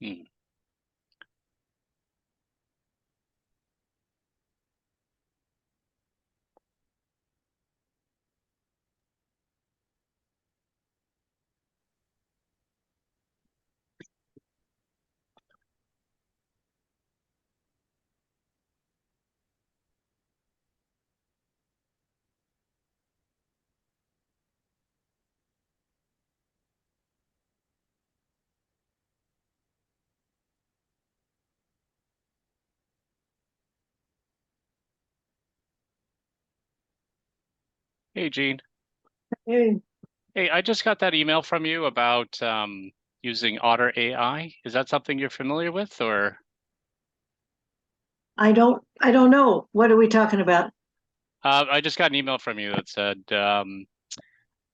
Hmm. Hey, Jeanne. Hey, Hey, I just got that email from you about using Otter AI. Is that something you're familiar with, or I don't know. What are we talking about? I just got an email from you that said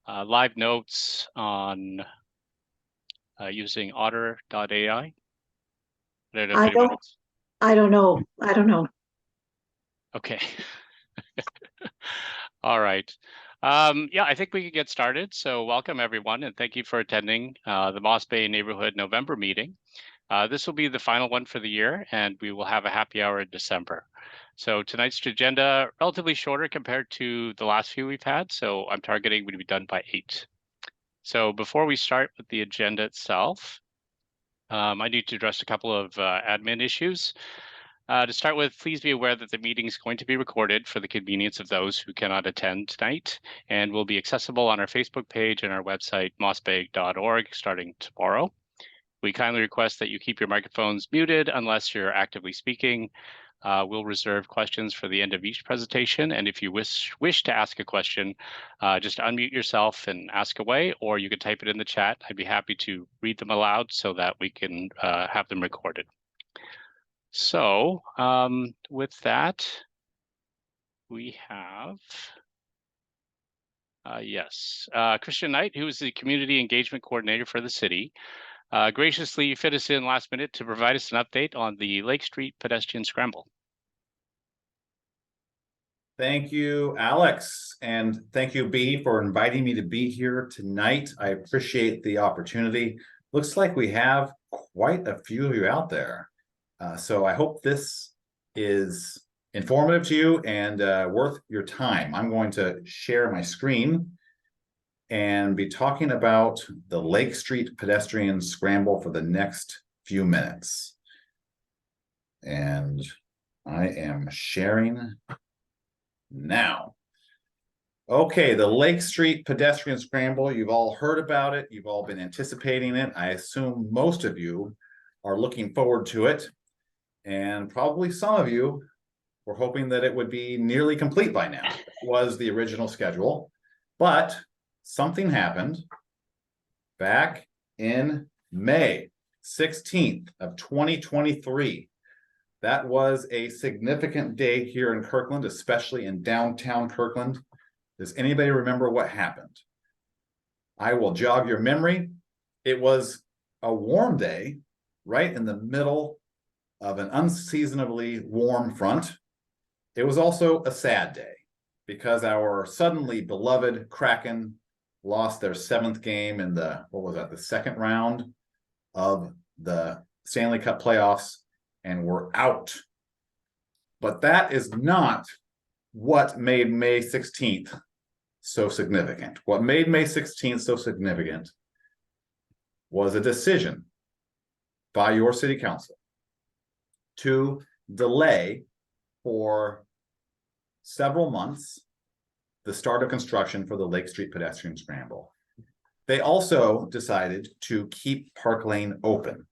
live notes on using Otter.ai. I don't know if I you know don't, what's I don't know. I don't know. okay. All right. Yeah, I think we can get started. So welcome everyone, and thank you for attending the Moss Bay Neighborhood November meeting. This will be the final one for the year, and we will have a happy hour in December. So tonight's agenda, relatively shorter compared to the last few we've had. So I'm targeting to be done by 8. So before we start with the agenda itself, I need to address a couple of admin issues. To start with, please be aware that the meeting is going to be recorded for the convenience of those who cannot attend tonight and will be accessible on our Facebook page and our website, mossbay.org, starting tomorrow. We kindly request that you keep your microphones muted unless you're actively speaking. We'll reserve questions for the end of each presentation. And if you wish to ask a question, just unmute yourself and ask away, or you could type it in the chat. I'd be happy to read them aloud so that we can have them recorded. So with that, we have, yes, Christian Knight, who is the Community Engagement Coordinator for the city, graciously fit us in last minute to provide us an update on the Lake Street Pedestrian Scramble. Thank you, Alex, and thank you, Bea, for inviting me to be here tonight. I appreciate the opportunity. Looks like we have quite a few of you out there. So I hope this is informative to you and worth your time. I'm going to share my screen and be talking about the Lake Street Pedestrian Scramble for the next few minutes. And I am sharing now. Okay, the Lake Street Pedestrian Scramble, you've all heard about it. You've all been anticipating it. I assume most of you are looking forward to it. And probably some of you were hoping that it would be nearly complete by now. That was the original schedule. But something happened back in May 16th of 2023. That was a significant day here in Kirkland, especially in downtown Kirkland. Does anybody remember what happened? I will jog your memory. It was a warm day, right in the middle of an unseasonably warm front. It was also a sad day because our suddenly beloved Kraken lost their 7th game in the, what was that, the second round of the Stanley Cup playoffs, and were out. But that is not what made May 16th so significant. What made May 16th so significant was a decision by your city council to delay for several months the start of construction for the Lake Street Pedestrian Scramble. They also decided to keep Park Lane open.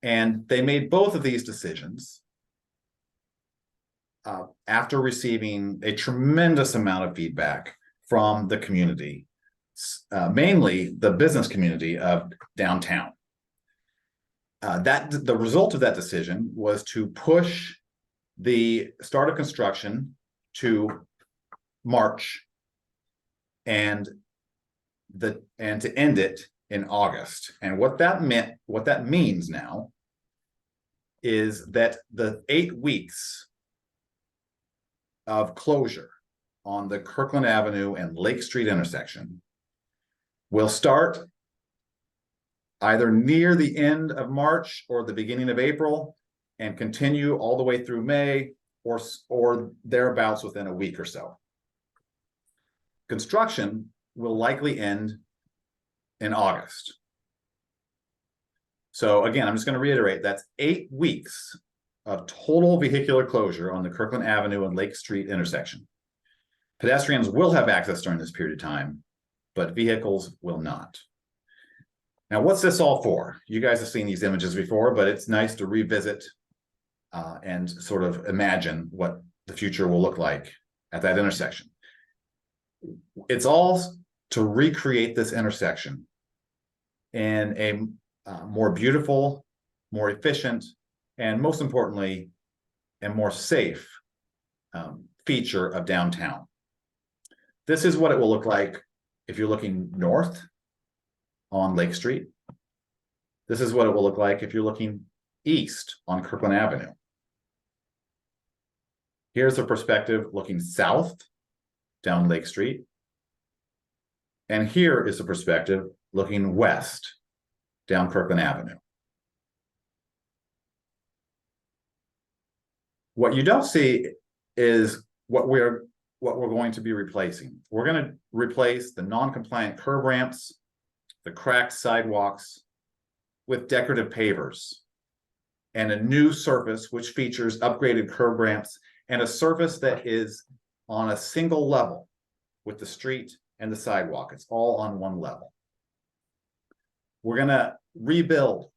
And they made both of these decisions after receiving a tremendous amount of feedback from the community, mainly the business community of downtown. The result of that decision was to push the start of construction to March and to end it in August. And what that means now is that the 8 weeks of closure on the Kirkland Avenue and Lake Street intersection will start either near the end of March or the beginning of April and continue all the way through May or thereabouts within a week or so. Construction will likely end in August. So again, I'm just going to reiterate, that's 8 weeks of total vehicular closure on the Kirkland Avenue and Lake Street intersection. Pedestrians will have access during this period of time, but vehicles will not. Now, what's this all for? You guys have seen these images before, but it's nice to revisit and sort of imagine what the future will look like at that intersection. It's all to recreate this intersection in a more beautiful, more efficient, and most importantly, a more safe feature of downtown. This is what it will look like if you're looking north on Lake Street. This is what it will look like if you're looking east on Kirkland Avenue. Here's a perspective looking south down Lake Street. And here is a perspective looking west down Kirkland Avenue. What you don't see is what we're going to be replacing. We're going to replace the non-compliant curb ramps, the cracked sidewalks with decorative pavers and a new surface which features upgraded curb ramps and a surface that is on a single level with the street and the sidewalk. It's all on one level. We're going to rebuild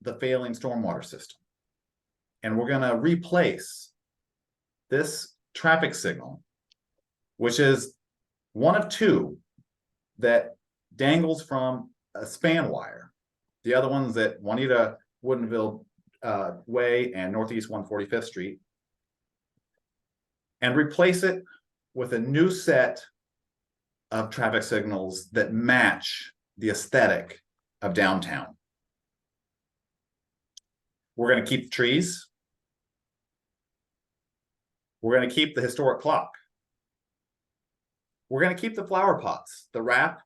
the failing stormwater system. And we're going to replace this traffic signal, which is one of two that dangles from a span wire. The other one's at Juanita Woodinville Way and Northeast 145th Street. And replace it with a new set of traffic signals that match the aesthetic of downtown. We're going to keep the trees. We're going to keep the historic clock. We're going to keep the flower pots, the wrap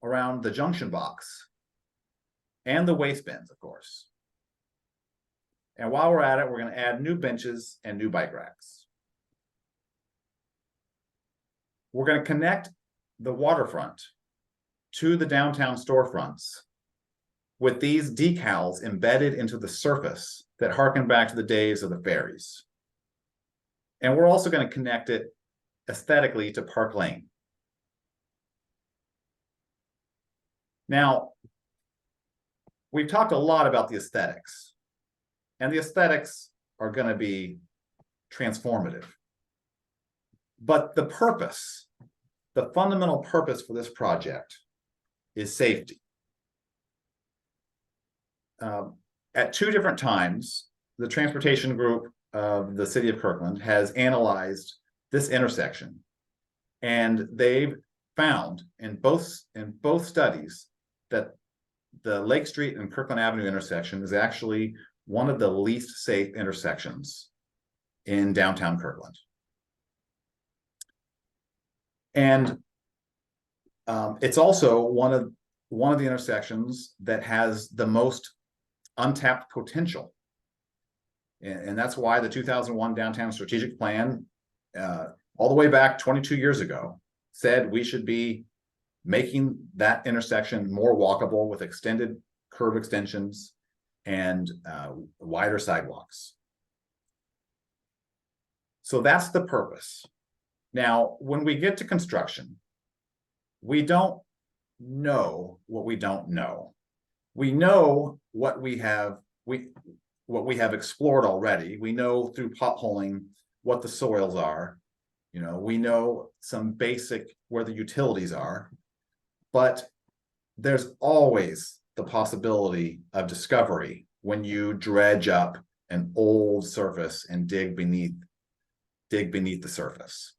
around the junction box, and the waste bins, of course. And while we're at it, we're going to add new benches and new bike racks. We're going to connect the waterfront to the downtown storefronts with these decals embedded into the surface that harken back to the days of the ferries. And we're also going to connect it aesthetically to Park Lane. Now, we've talked a lot about the aesthetics, and the aesthetics are going to be transformative. But the purpose, the fundamental purpose for this project is safety. At two different times, the transportation group of the City of Kirkland has analyzed this intersection, and they've found in both studies that the Lake Street and Kirkland Avenue intersection is actually one of the least safe intersections in downtown Kirkland. And it's also one of the intersections that has the most untapped potential. And that's why the 2001 Downtown Strategic Plan, all the way back 22 years ago, said we should be making that intersection more walkable with extended curb extensions and wider sidewalks. So that's the purpose. Now, when we get to construction, we don't know what we don't know. We know what we have explored already. We know through potholing what the soils are. You know, we know some basic where the utilities are, but there's always the possibility of discovery when you dredge up an old surface and dig beneath the surface.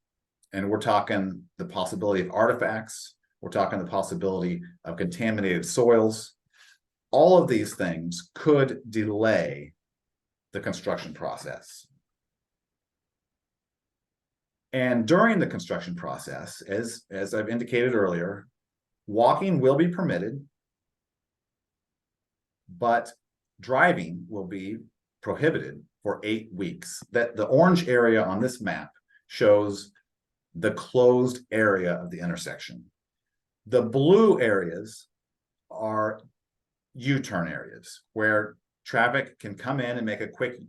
And we're talking the possibility of artifacts. We're talking the possibility of contaminated soils. All of these things could delay the construction process. And during the construction process, as I've indicated earlier, walking will be permitted. but driving will be prohibited for 8 weeks. That the orange area on this map shows the closed area of the intersection. The blue areas are U-turn areas where traffic can come in and make a quick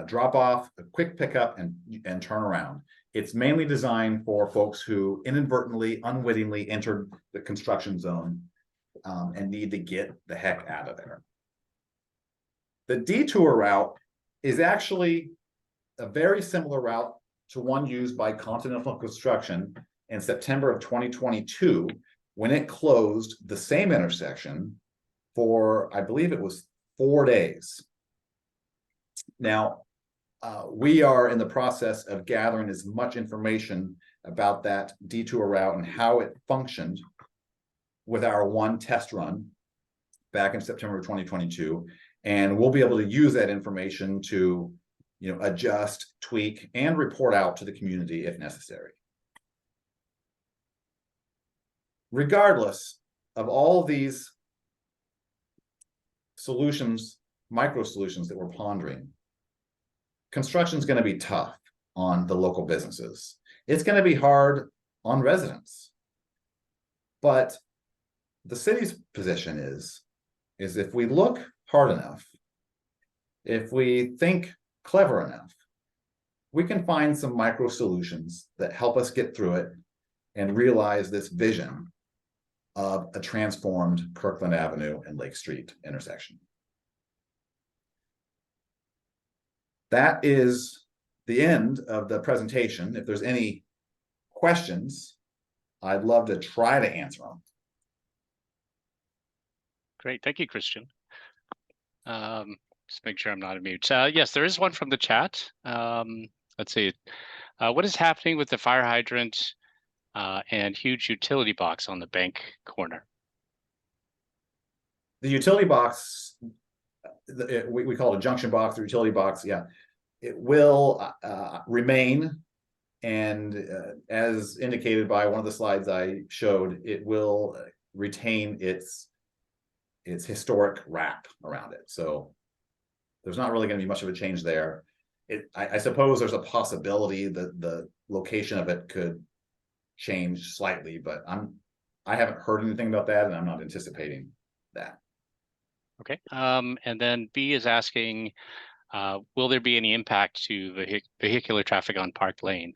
drop off, a quick pickup, and turn around. It's mainly designed for folks who inadvertently, unwittingly entered the construction zone and need to get the heck out of there. The detour route is actually a very similar route to one used by Continental Construction in September of 2022, when it closed the same intersection for, I believe it was 4 days. Now, we are in the process of gathering as much information about that detour route and how it functioned with our one test run back in September of 2022. And we'll be able to use that information to, adjust, tweak, and report out to the community if necessary. Regardless of all these solutions, micro solutions that we're pondering, construction is going to be tough on the local businesses. It's going to be hard on residents. But the city's position is if we look hard enough, if we think clever enough, we can find some micro solutions that help us get through it and realize this vision of a transformed Kirkland Avenue and Lake Street intersection. That is the end of the presentation. If there's any questions, I'd love to try to answer them. Great, thank you, Christian. Just make sure I'm not on mute. Yes, there is one from the chat. Let's see. What is happening with the fire hydrant and huge utility box on the bank corner? The utility box, we call it a junction box or utility box. Yeah, it will remain. And as indicated by one of the slides I showed, it will retain its historic wrap around it. So there's not really going to be much of a change there. I suppose there's a possibility that the location of it could change slightly, but I haven't heard anything about that, and I'm not anticipating that. Okay. And then B is asking, will there be any impact to vehicular traffic on Park Lane?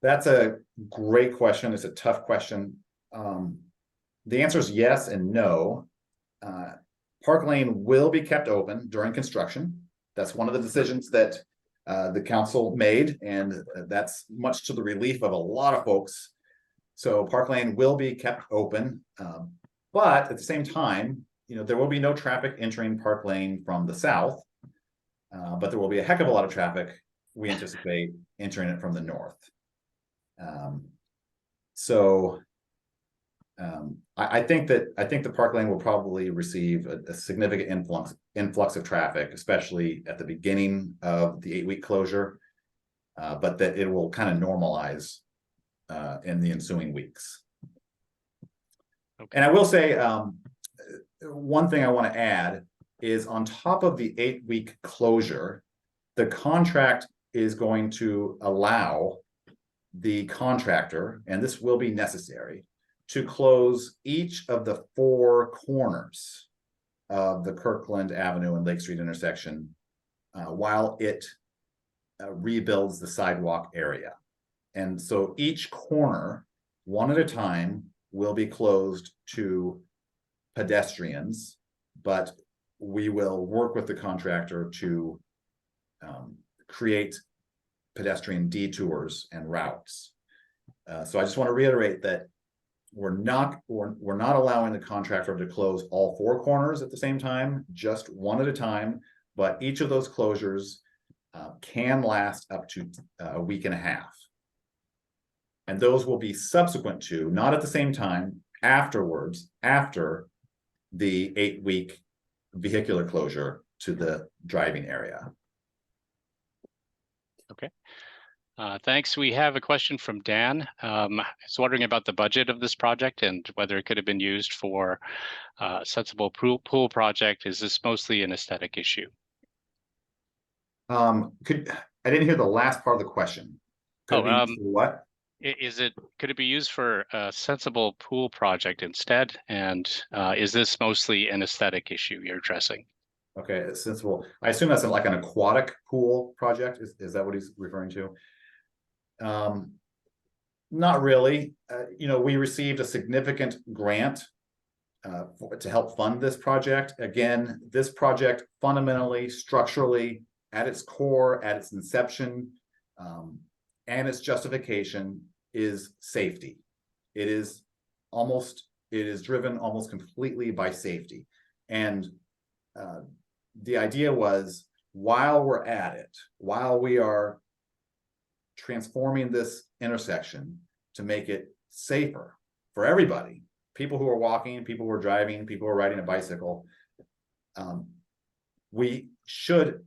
That's a great question. It's a tough question. The answer is yes and no. Park Lane will be kept open during construction. That's one of the decisions that the council made, and that's much to the relief of a lot of folks. So Park Lane will be kept open, but at the same time, there will be no traffic entering Park Lane from the south, but there will be a heck of a lot of traffic we anticipate entering it from the north. I think the Park Lane will probably receive a significant influx of traffic, especially at the beginning of the 8-week closure, but that it will kind of normalize in the ensuing weeks. Okay. And I will say one thing I want to add is on top of the 8-week closure, the contract is going to allow the contractor, and this will be necessary, to close each of the 4 corners of the Kirkland Avenue and Lake Street intersection while it rebuilds the sidewalk area. And so each corner, one at a time, will be closed to pedestrians, but we will work with the contractor to create pedestrian detours and routes. So I just want to reiterate that we're not allowing the contractor to close all 4 corners at the same time, just one at a time, but each of those closures can last up to a week and a half. And those will be subsequent to, not at the same time, afterwards, after the 8-week vehicular closure to the driving area. Okay. Thanks. We have a question from Dan. He's wondering about the budget of this project and whether it could have been used for sensible pool project. Is this mostly an aesthetic issue? I didn't hear the last part of the question. Could it be used for what? Could it be used for a sensible pool project instead? And is this mostly an aesthetic issue you're addressing? Okay, it's sensible. I assume that's like an aquatic pool project. Is that what he's referring to? Not really. We received a significant grant to help fund this project. Again, this project fundamentally, structurally, at its core, at its inception, and its justification is safety. It is driven almost completely by safety. And the idea was, while we're at it, while we are transforming this intersection to make it safer for everybody, people who are walking, people who are driving, people who are riding a bicycle, we should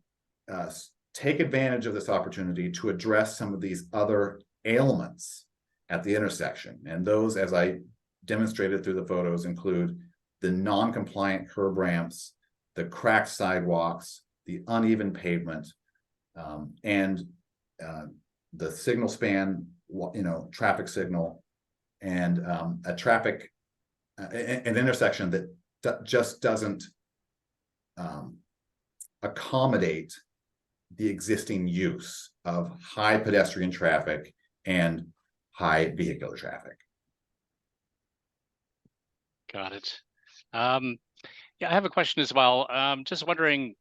take advantage of this opportunity to address some of these other ailments at the intersection. And those, as I demonstrated through the photos, include the non-compliant curb ramps, the cracked sidewalks, the uneven pavement, and the signal span, traffic signal, and an intersection that just doesn't accommodate the existing use of high pedestrian traffic and high vehicular traffic. Got it. Yeah, I have a question as well. Just wondering,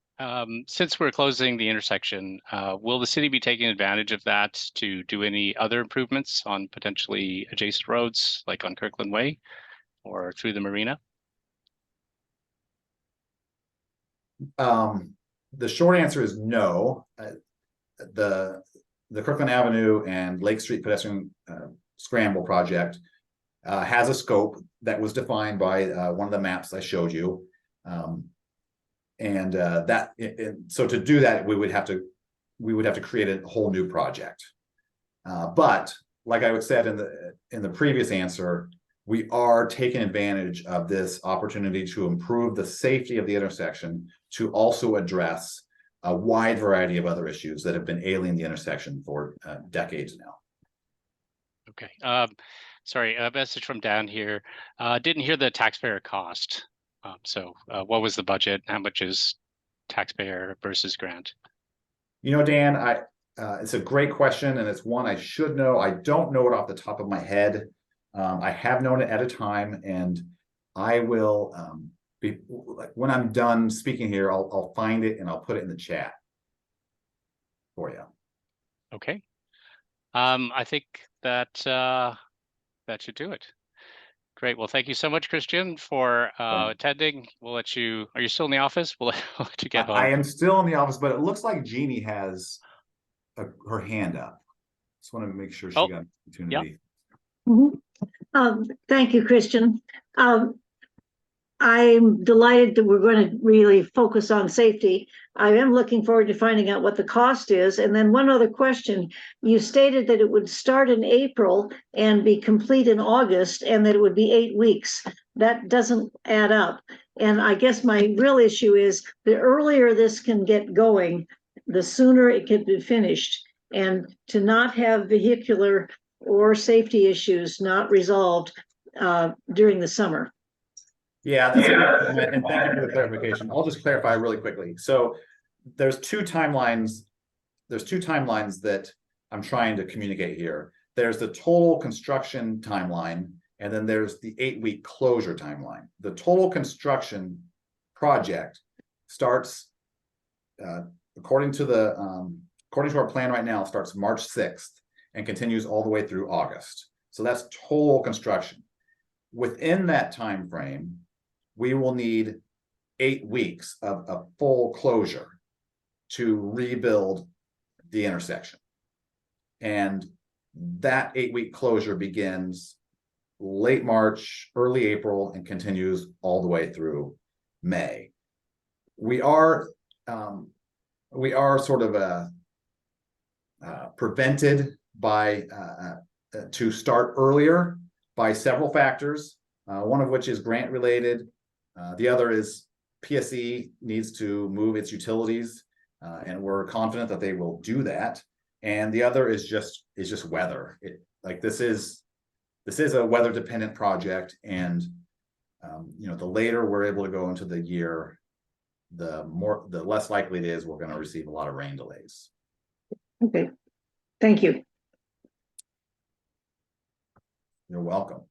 since we're closing the intersection, will the city be taking advantage of that to do any other improvements on potentially adjacent roads, like on Kirkland Way or through the marina? The short answer is no. The Kirkland Avenue and Lake Street Pedestrian Scramble project has a scope that was defined by one of the maps I showed you. So to do that, we would have to create a whole new project. But like I said in the previous answer, we are taking advantage of this opportunity to improve the safety of the intersection, to also address a wide variety of other issues that have been ailing the intersection for decades now. Okay. Sorry, a message from Dan here. Didn't hear the taxpayer cost. So what was the budget? How much is taxpayer versus grant? Dan, it's a great question, and it's one I should know. I don't know it off the top of my head. I have known it at a time, and I will when I'm done speaking here, I'll find it and I'll put it in the chat for you. Okay. I think that that should do it. Great. Well, thank you so much, Christian, for attending. We'll let you. Are you still in the office? We'll let you get home. I am still in the office, but it looks like Jeannie has her hand up. Just want to make sure she got an opportunity. Yeah. Mm-hmm. Thank you, Christian. I'm delighted that we're going to really focus on safety. I am looking forward to finding out what the cost is. And then one other question. You stated that it would start in April and be complete in August, and that it would be 8 weeks. That doesn't add up. And I guess my real issue is the earlier this can get going, the sooner it can be finished. And to not have vehicular or safety issues not resolved during the summer. Yeah, that's a good comment, and thank you for the clarification. I'll just clarify really quickly. So there's two timelines. There's two timelines that I'm trying to communicate here. There's the total construction timeline, and then there's the 8-week closure timeline. The total construction project starts, according to our plan right now, starts March 6th and continues all the way through August. So that's total construction. Within that time frame, we will need 8 weeks of a full closure to rebuild the intersection. And that 8-week closure begins late March, early April, and continues all the way through May. We are sort of prevented by to start earlier by several factors, one of which is grant related. The other is PSE needs to move its utilities, and we're confident that they will do that. And the other is just weather. This is a weather dependent project, and the later we're able to go into the year, the less likely it is we're going to receive a lot of rain delays. Okay, thank you. You're welcome.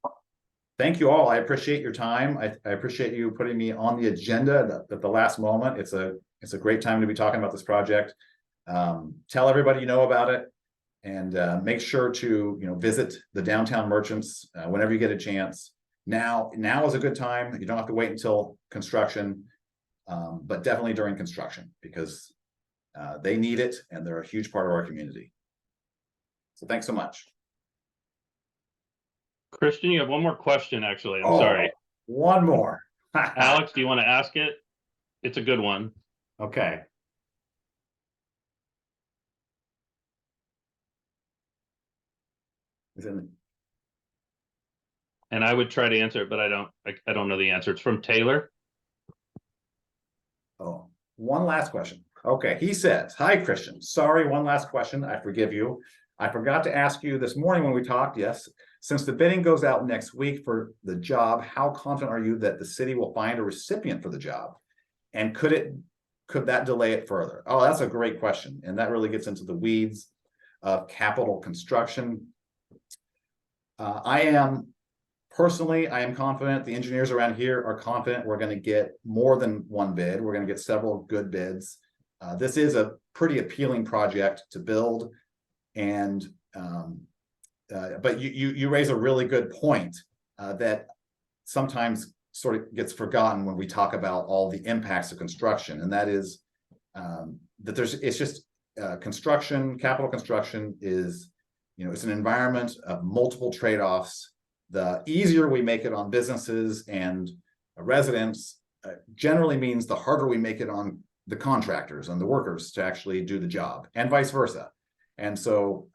Thank you all. I appreciate your time. I appreciate you putting me on the agenda at the last moment. It's a great time to be talking about this project. Tell everybody you know about it, and make sure to visit the downtown merchants whenever you get a chance. Now is a good time. You don't have to wait until construction, but definitely during construction, because they need it and they're a huge part of our community. So thanks so much. Christian, you have one more question, actually. I'm sorry. One more. Alex, do you want to ask it? It's a good one. Okay. And I would try to answer it, but I don't know the answer. It's from Taylor. Oh, one last question. Okay, he says, "Hi, Christian. Sorry, one last question. I forgive you. I forgot to ask you this morning when we talked. Yes, since the bidding goes out next week for the job, how confident are you that the city will find a recipient for the job? And could that delay it further?" Oh, that's a great question. And that really gets into the weeds of capital construction. I am confident. The engineers around here are confident we're going to get more than one bid. We're going to get several good bids. This is a pretty appealing project to build. And but you raise a really good point that sometimes sort of gets forgotten when we talk about all the impacts of construction, and that is that capital construction is, it's an environment of multiple trade-offs. The easier we make it on businesses and residents generally means the harder we make it on the contractors and the workers to actually do the job, and vice versa. And so,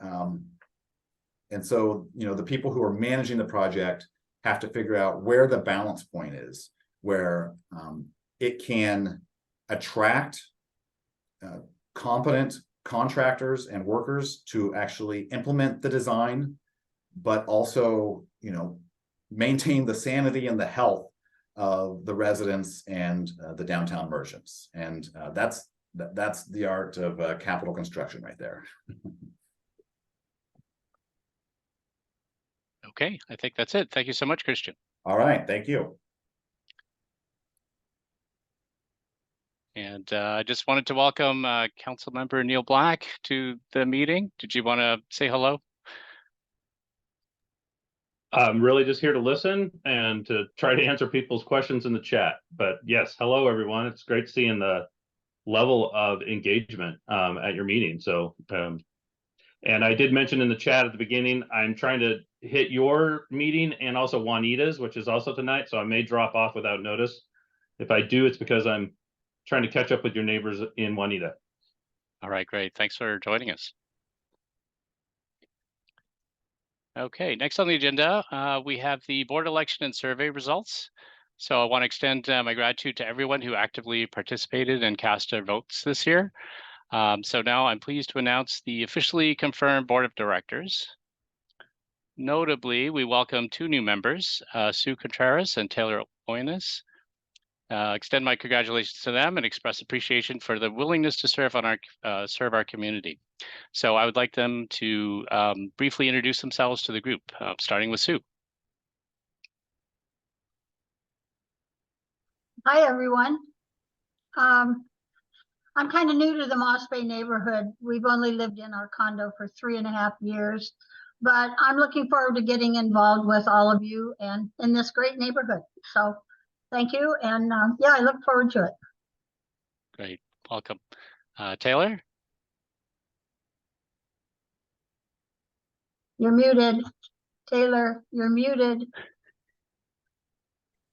the people who are managing the project have to figure out where the balance point is, where it can attract competent contractors and workers to actually implement the design, but also, maintain the sanity and the health of the residents and the downtown merchants. And that's the art of capital construction right there. Okay, I think that's it. Thank you so much, Christian. All right, thank you. And I just wanted to welcome Councilmember Neil Black to the meeting. Did you want to say hello? I'm really just here to listen and to try to answer people's questions in the chat. But yes, hello, everyone. It's great seeing the level of engagement at your meeting. So, and I did mention in the chat at the beginning, I'm trying to hit your meeting and also Juanita's, which is also tonight. So I may drop off without notice. If I do, it's because I'm trying to catch up with your neighbors in Juanita. All right, great. Thanks for joining us. Okay, next on the agenda, we have the board election and survey results. So I want to extend my gratitude to everyone who actively participated and cast their votes this year. So now I'm pleased to announce the officially confirmed board of directors. Notably, we welcome two new members, Sue Contreras and Taylor Oiness. Extend my congratulations to them and express appreciation for the willingness to serve our community. So I would like them to briefly introduce themselves to the group, starting with Sue. Hi, everyone. I'm kind of new to the Moss Bay neighborhood. We've only lived in our condo for 3.5 years, but I'm looking forward to getting involved with all of you and in this great neighborhood. So thank you. And yeah, I look forward to it. Great, welcome. Taylor? You're muted. Taylor, you're muted.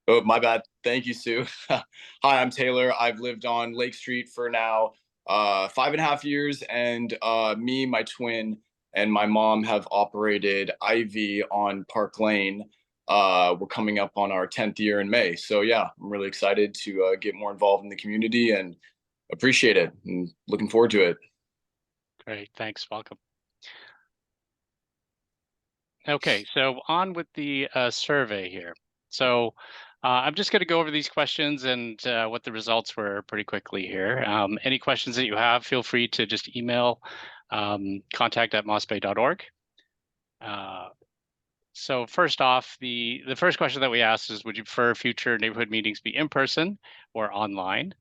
Oh, my bad. Thank you, Sue. Hi, I'm Taylor. I've lived on Lake Street for now 5.5 years, and me, my twin, and my mom have operated Ivy on Park Lane. We're coming up on our 10th year in May. So yeah, I'm really excited to get more involved in the community and appreciate it and looking forward to it. Great, thanks, welcome. Okay, so on with the survey here. So I'm just going to go over these questions and what the results were pretty quickly here. Any questions that you have, feel free to just email contact@mossbay.org. So first off, the first question that we asked is, would you prefer future neighborhood meetings be in person or online?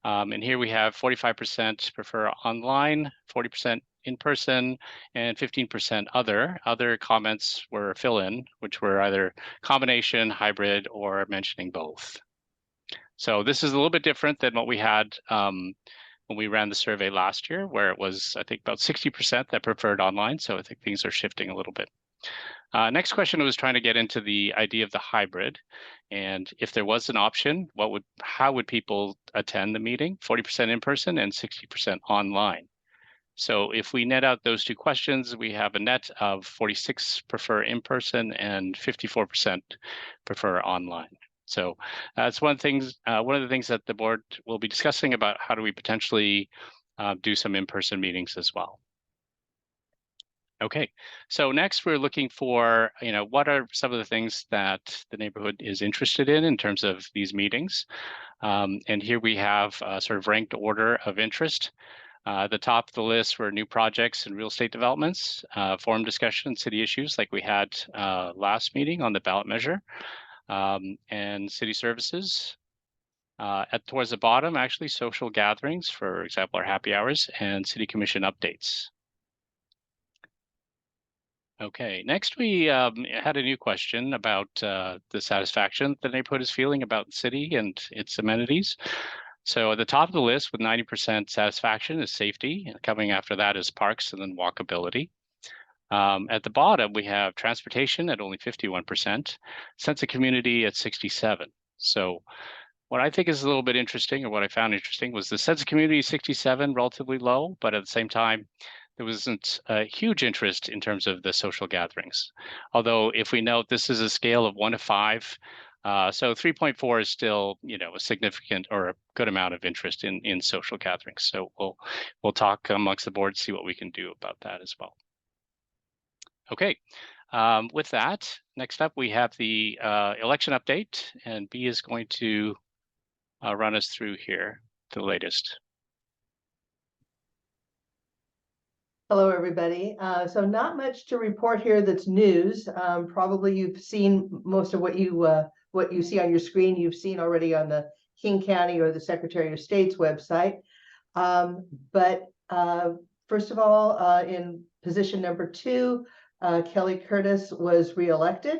And here we have 45% prefer online, 40% in person, and 15% other. Other comments were fill-in, which were either combination, hybrid, or mentioning both. So this is a little bit different than what we had when we ran the survey last year, where it was, I think, about 60% that preferred online. So I think things are shifting a little bit. Next question was trying to get into the idea of the hybrid, and if there was an option, how would people attend the meeting? 40% in person and 60% online. So if we net out those two questions, we have a net of 46 prefer in person and 54% prefer online. So that's one of the things that the board will be discussing about how do we potentially do some in-person meetings as well. Okay, so next we're looking for, what are some of the things that the neighborhood is interested in terms of these meetings. And here we have a sort of ranked order of interest. The top of the list were new projects and real estate developments, forum discussion, city issues like we had last meeting on the ballot measure, and city services. Towards the bottom, actually, social gatherings, for example, our happy hours, and city commission updates. Okay, next we had a new question about the satisfaction the neighborhood is feeling about the city and its amenities. So at the top of the list with 90% satisfaction is safety, and coming after that is parks and then walkability. At the bottom, we have transportation at only 51%, sense of community at 67%. So what I think is a little bit interesting, or what I found interesting, was the sense of community 67, relatively low, but at the same time, there wasn't a huge interest in terms of the social gatherings. Although if we note, this is a scale of 1 to 5, so 3.4 is still, a significant or a good amount of interest in social gatherings. So we'll talk amongst the board, see what we can do about that as well. Okay, with that, next up we have the election update, and Bea is going to run us through here the latest. Hello, everybody. So not much to report here that's news. Probably you've seen most of what you see on your screen. You've seen already on the King County or the Secretary of State's website. But first of all, in position number 2, Kelly Curtis was reelected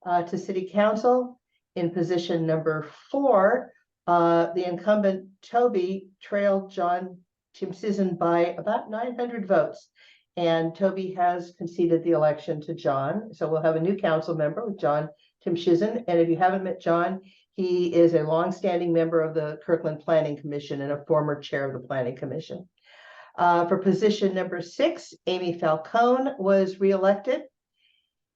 to City Council. In position number 4, the incumbent Toby trailed John Timsison by about 900 votes. And Toby has conceded the election to John. So we'll have a new council member with John Timsison. And if you haven't met John, he is a longstanding member of the Kirkland Planning Commission and a former chair of the Planning Commission. For position number 6, Amy Falcone was reelected.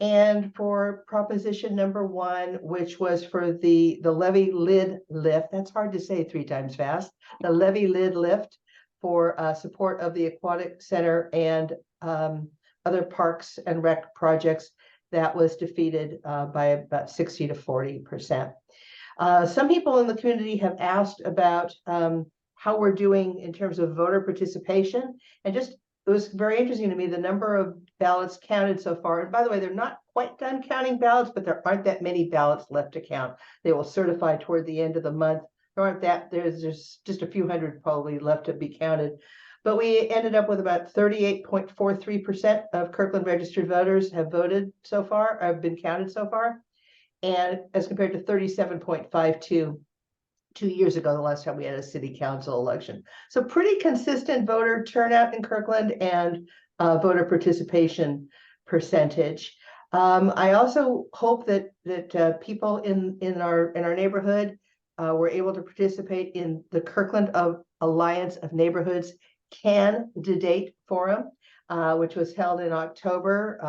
And for proposition number 1, which was for the levee lid lift, that's hard to say 3 times fast, the levee lid lift for support of the aquatic center and other parks and rec projects, that was defeated by about 60 to 40%. Some people in the community have asked about how we're doing in terms of voter participation, and it was very interesting to me, the number of ballots counted so far. And by the way, they're not quite done counting ballots, but there aren't that many ballots left to count. They will certify toward the end of the month. There's just a few hundred probably left to be counted. But we ended up with about 38.43% of Kirkland registered voters have voted so far, have been counted so far. And as compared to 37.52 2 years ago, the last time we had a city council election. So pretty consistent voter turnout in Kirkland and voter participation percentage. I also hope that people in our neighborhood were able to participate in the Kirkland Alliance of Neighborhoods Can to Date Forum. which was held in October,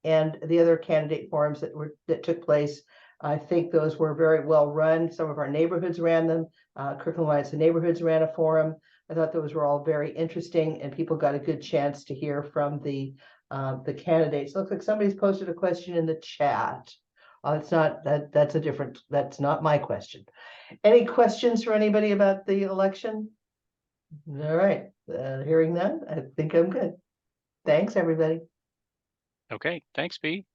and the other candidate forums that took place. I think those were very well run. Some of our neighborhoods ran them. Kirkland Alliance of Neighborhoods ran a forum. I thought those were all very interesting, and people got a good chance to hear from the candidates. Looks like somebody's posted a question in the chat. It's not that's not my question. Any questions for anybody about the election? All right, hearing none, I think I'm good. Thanks, everybody. Okay, thanks, Bea.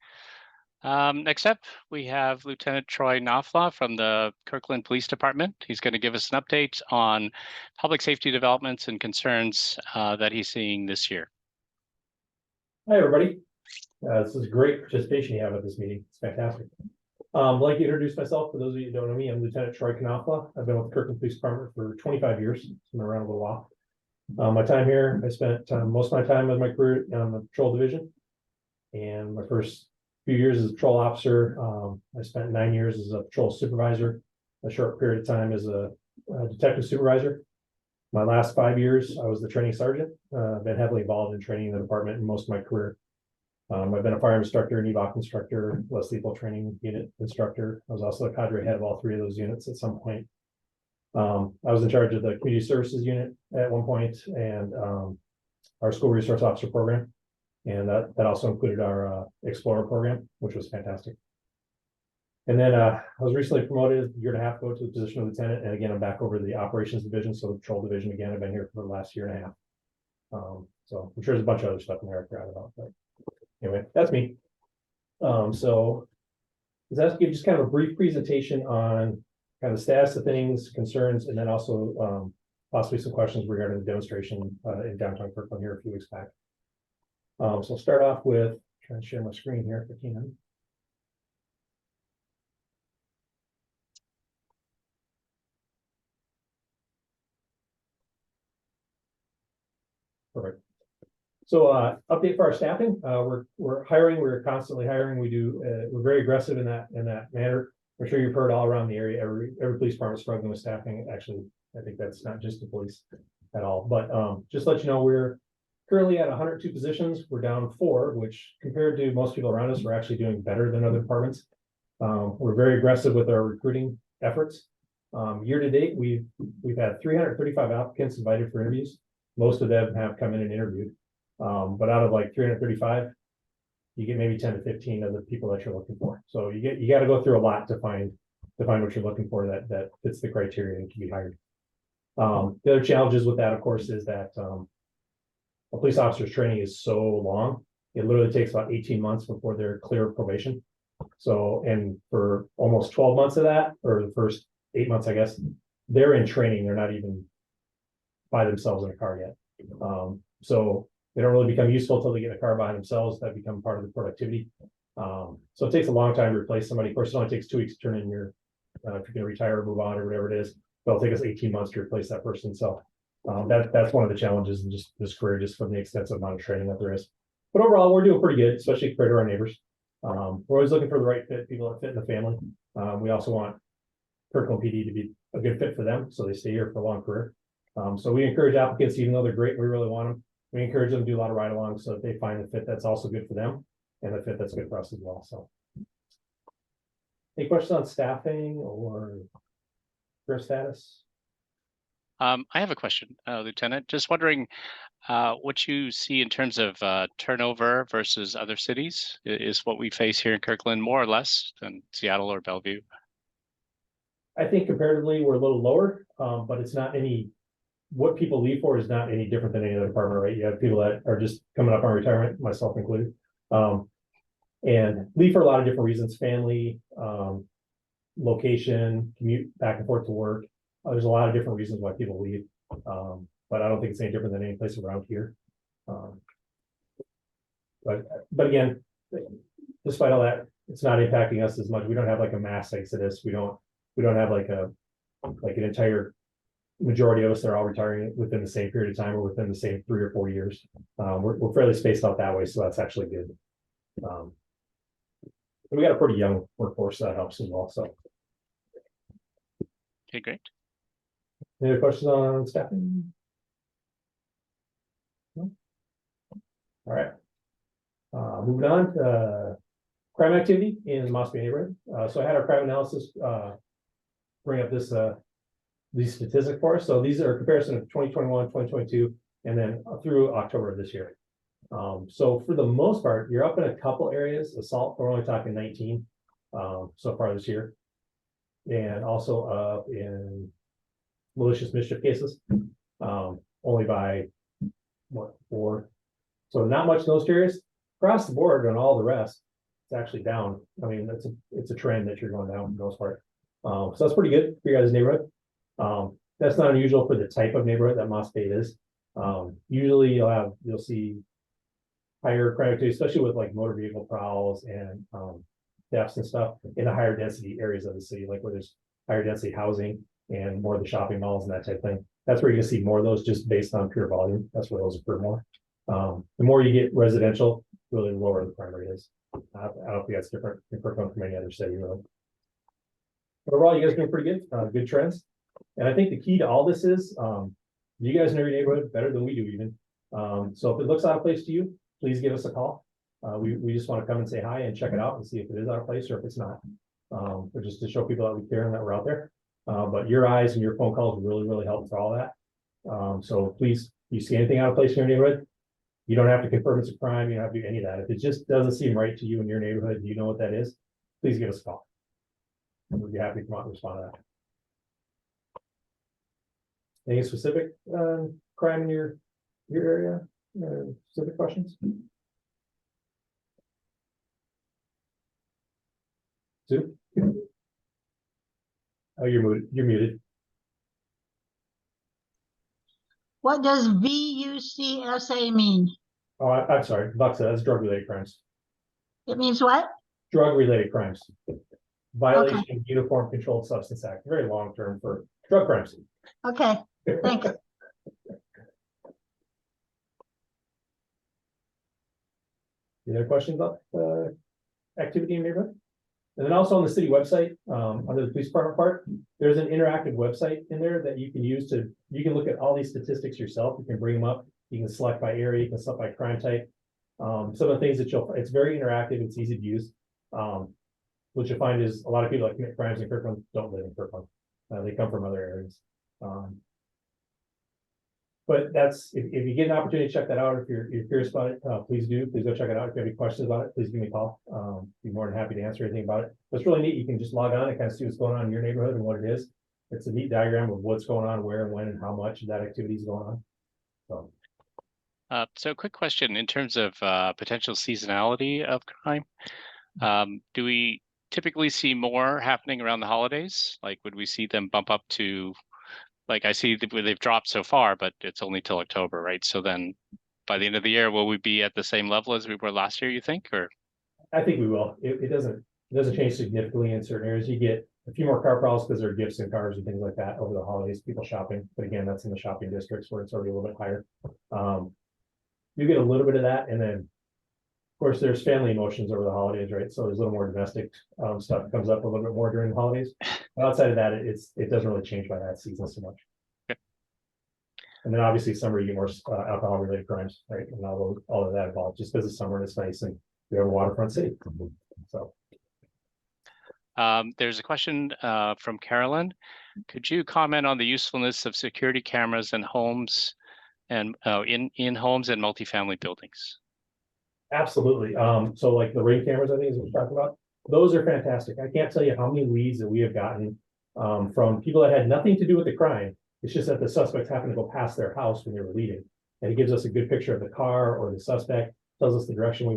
Next up, we have Lieutenant Troy Knopfler from the Kirkland Police Department. He's going to give us an update on public safety developments and concerns that he's seeing this year. Hi, everybody. This is great participation you have at this meeting. It's fantastic. I'd like to introduce myself. For those of you who don't know me, I'm Lieutenant Troy Knopfler. I've been with the Kirkland Police Department for 25 years. I've been around a little while. My time here, I spent most of my time with my career on the patrol division. And my first few years as a patrol officer, I spent 9 years as a patrol supervisor, a short period of time as a detective supervisor. My last 5 years, I was the training sergeant. I've been heavily involved in training in the department in most of my career. I've been a fire instructor, an evac instructor, less lethal training unit instructor. I was also the cadre head of all three of those units at some point. I was in charge of the community services unit at one point, and our school resource officer program. And that also included our Explorer program, which was fantastic. And then I was recently promoted a year and a half ago to the position of lieutenant. And again, I'm back over the operations division. So the patrol division, again, I've been here for the last year and a half. So I'm sure there's a bunch of other stuff in there I forgot about, but anyway, that's me. So let's give just kind of a brief presentation on kind of the status of things, concerns, and then also possibly some questions regarding the demonstration in downtown Kirkland here a few weeks back. So I'll start off with trying to share my screen here if I can. Perfect. So update for our staffing. We're hiring. We're constantly hiring. We're very aggressive in that manner. I'm sure you've heard all around the area. Every police department is struggling with staffing. Actually, I think that's not just the police at all. But just to let you know, we're currently at 102 positions. We're down 4, which compared to most people around us, we're actually doing better than other departments. We're very aggressive with our recruiting efforts. Year to date, we've had 335 applicants invited for interviews. Most of them have come in and interviewed. But out of like 335, you get maybe 10 to 15 of the people that you're looking for. So you got to go through a lot to find what you're looking for that fits the criteria and can be hired. The other challenges with that, of course, is that a police officer's training is so long. It literally takes about 18 months before they're clear of probation. So, and for almost 12 months of that, or the first 8 months, I guess, they're in training. They're not even by themselves in a car yet. So they don't really become useful until they get in a car by themselves. That become part of the productivity. So it takes a long time to replace somebody. Of course, it only takes 2 weeks to turn in your, if you're going to retire or move on or whatever it is, it'll take us 18 months to replace that person. So that's one of the challenges in just this career, just from the extensive amount of training that there is. But overall, we're doing pretty good, especially compared to our neighbors. We're always looking for the right fit, people that fit in the family. We also want Kirkland PD to be a good fit for them, so they stay here for a long career. So we encourage applicants, even though they're great, we really want them. We encourage them to do a lot of ride-alongs so that they find the fit that's also good for them and the fit that's good for us as well. So, any questions on staffing or career status? I have a question, Lieutenant. Just wondering what you see in terms of turnover versus other cities. Is what we face here in Kirkland more or less than Seattle or Bellevue? I think comparatively we're a little lower, but it's not any. What people leave for is not any different than any other department, right? You have people that are just coming up on retirement, myself included, and leave for a lot of different reasons: family, location, commute back and forth to work. There's a lot of different reasons why people leave, but I don't think it's any different than any place around here. But again, despite all that, it's not impacting us as much. We don't have like a mass exodus. We don't have like an entire majority of us that are all retiring within the same period of time or within the same 3 or 4 years. We're fairly spaced out that way, so that's actually good. And we got a pretty young workforce, so that helps as well. So, Okay, great. any other questions on staffing? No? All right. Moving on, crime activity in the Moss Bay neighborhood. So I had our crime analysis bring up these statistics for us. So these are a comparison of 2021, 2022, and then through October of this year. So for the most part, you're up in a couple areas. Assault, we're only talking 19 so far this year. And also up in malicious mischief cases, only by what, 4. So not much in those areas. Across the board on all the rest, it's actually down. I mean, it's a trend that you're going down for the most part. So that's pretty good for your guys' neighborhood. That's not unusual for the type of neighborhood that Moss Bay is. Usually you'll see higher crime activity, especially with like motor vehicle prowls and thefts and stuff in the higher density areas of the city, like where there's higher density housing and more of the shopping malls and that type of thing. That's where you're gonna see more of those just based on pure volume. That's where those occur more. The more you get residential, really the lower the crime rate is. I don't think that's different in Kirkland from any other city, really. But overall, you guys are doing pretty good, good trends. And I think the key to all this is you guys know your neighborhood better than we do even. So if it looks out of place to you, please give us a call. We just want to come and say hi and check it out and see if it is out of place or if it's not. But just to show people that we care and that we're out there. But your eyes and your phone calls really, really help for all that. So please, if you see anything out of place in your neighborhood, you don't have to confirm it's a crime. You don't have to do any of that. If it just doesn't seem right to you in your neighborhood, you know what that is, please give us a call. And we'd be happy to come out and respond to that. Any specific crime in your area? Specific questions? Sue? Oh, you're muted. You're muted. What does VUCSA mean? Oh, I'm sorry. Buck said that's drug-related crimes. It means what? Drug-related crimes. Violation of Uniform Controlled Substance Act. Very long term for drug crimes. Okay, thanks. Any other questions about activity in your neighborhood? And then also on the city website, under the police department part, there's an interactive website in there that you can use you can look at all these statistics yourself. You can bring them up. You can select by area. You can select by crime type. Some of the things that it's very interactive. It's easy to use. What you'll find is a lot of people that commit crimes in Kirkland don't live in Kirkland. They come from other areas. But that's, if you get an opportunity to check that out, if you're curious about it, please do. Please go check it out. If you have any questions about it, please give me a call. Be more than happy to answer anything about it. But it's really neat. You can just log on and kind of see what's going on in your neighborhood and what it is. It's a neat diagram of what's going on, where and when and how much that activity is going on. So quick question in terms of potential seasonality of crime. Do we typically see more happening around the holidays? Like, would we see them bump up to, like, I see that they've dropped so far, but it's only till October, right? So then by the end of the year, will we be at the same level as we were last year, you think, or? I think we will. It doesn't change significantly in certain areas. You get a few more car prowls because there are gifts and cars and things like that over the holidays, people shopping. But again, that's in the shopping districts where it's already a little bit higher. You get a little bit of that, and then of course there's family emotions over the holidays, right? So there's a little more domestic stuff comes up a little bit more during the holidays. But outside of that, it doesn't really change by that season so much. Okay. And then obviously summer you get more alcohol related crimes, right? And all of that involved just because it's summer and it's nice and we have a waterfront city. So there's a question from Carolyn. Could you comment on the usefulness of security cameras in homes and in homes and multifamily buildings? Absolutely. So like the ring cameras, I think is what we're talking about. Those are fantastic. I can't tell you how many leads that we have gotten from people that had nothing to do with the crime. It's just that the suspects happened to go past their house when they were leaving. And it gives us a good picture of the car or the suspect, tells us the direction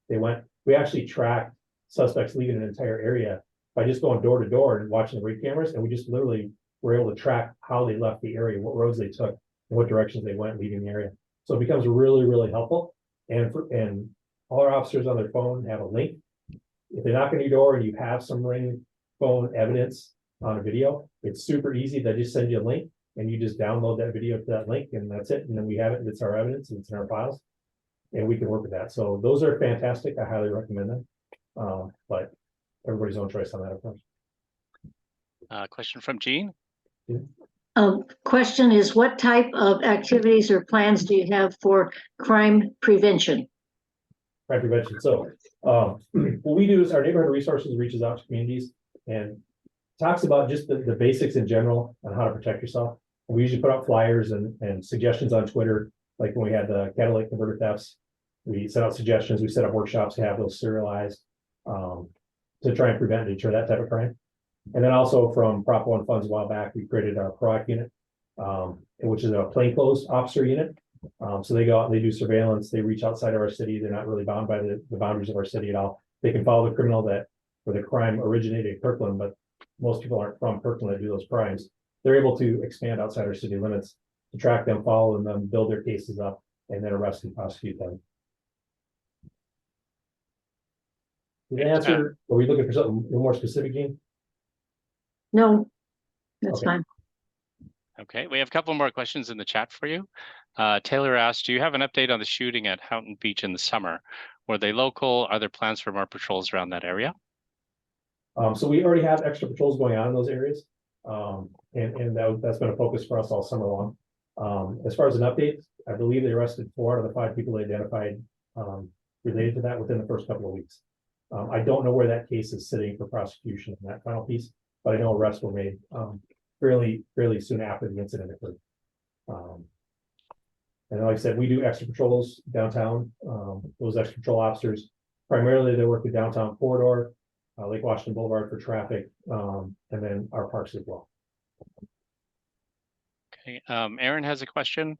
they went. We actually tracked suspects leaving an entire area by just going door to door and watching the ring cameras. And we just literally were able to track how they left the area, what roads they took, and what directions they went leaving the area. So it becomes really, really helpful. And all our officers on their phone have a link. If they knock on your door and you have some ring phone evidence on a video, it's super easy. They just send you a link and you just download that video to that link and that's it. And then we have it. It's our evidence and it's in our files and we can work with that. So those are fantastic. I highly recommend them. But everybody's own choice on that, of course. Question from Jeanne. Question is, what type of activities or plans do you have for crime prevention? crime prevention. So what we do is our neighborhood resources reaches out to communities and talks about just the basics in general on how to protect yourself. And we usually put out flyers and suggestions on Twitter, like when we had the catalytic converter thefts. We set out suggestions, we set up workshops to have those serialized to try and prevent and deter that type of crime. And then also from Prop 1 funds a while back, we created our PROAC unit, which is a plainclothes officer unit. So they go out and they do surveillance, they reach outside of our city, they're not really bound by the boundaries of our city at all. They can follow the criminal where the crime originated in Kirkland, but most people aren't from Kirkland that do those crimes. They're able to expand outside our city limits to track them, follow them, build their cases up, and then arrest and prosecute them. The answer, are we looking for something a little more specific, Jeanne? No, that's Okay. fine. Okay, we have a couple more questions in the chat for you. Taylor asked, do you have an update on the shooting at Houghton Beach in the summer? Were they local? Are there plans for more patrols around that area? So we already have extra patrols going on in those areas. And that's been a focus for us all summer long. As far as an update, I believe they arrested 4 out of the 5 people they identified related to that within the first couple of weeks. I don't know where that case is sitting for prosecution in that final piece, but I know arrests were made fairly soon after the incident occurred. And like I said, we do extra patrols downtown. Those extra patrol officers, primarily they work the downtown corridor, Lake Washington Boulevard for traffic, and then our parks as well. Okay, Aaron has a question.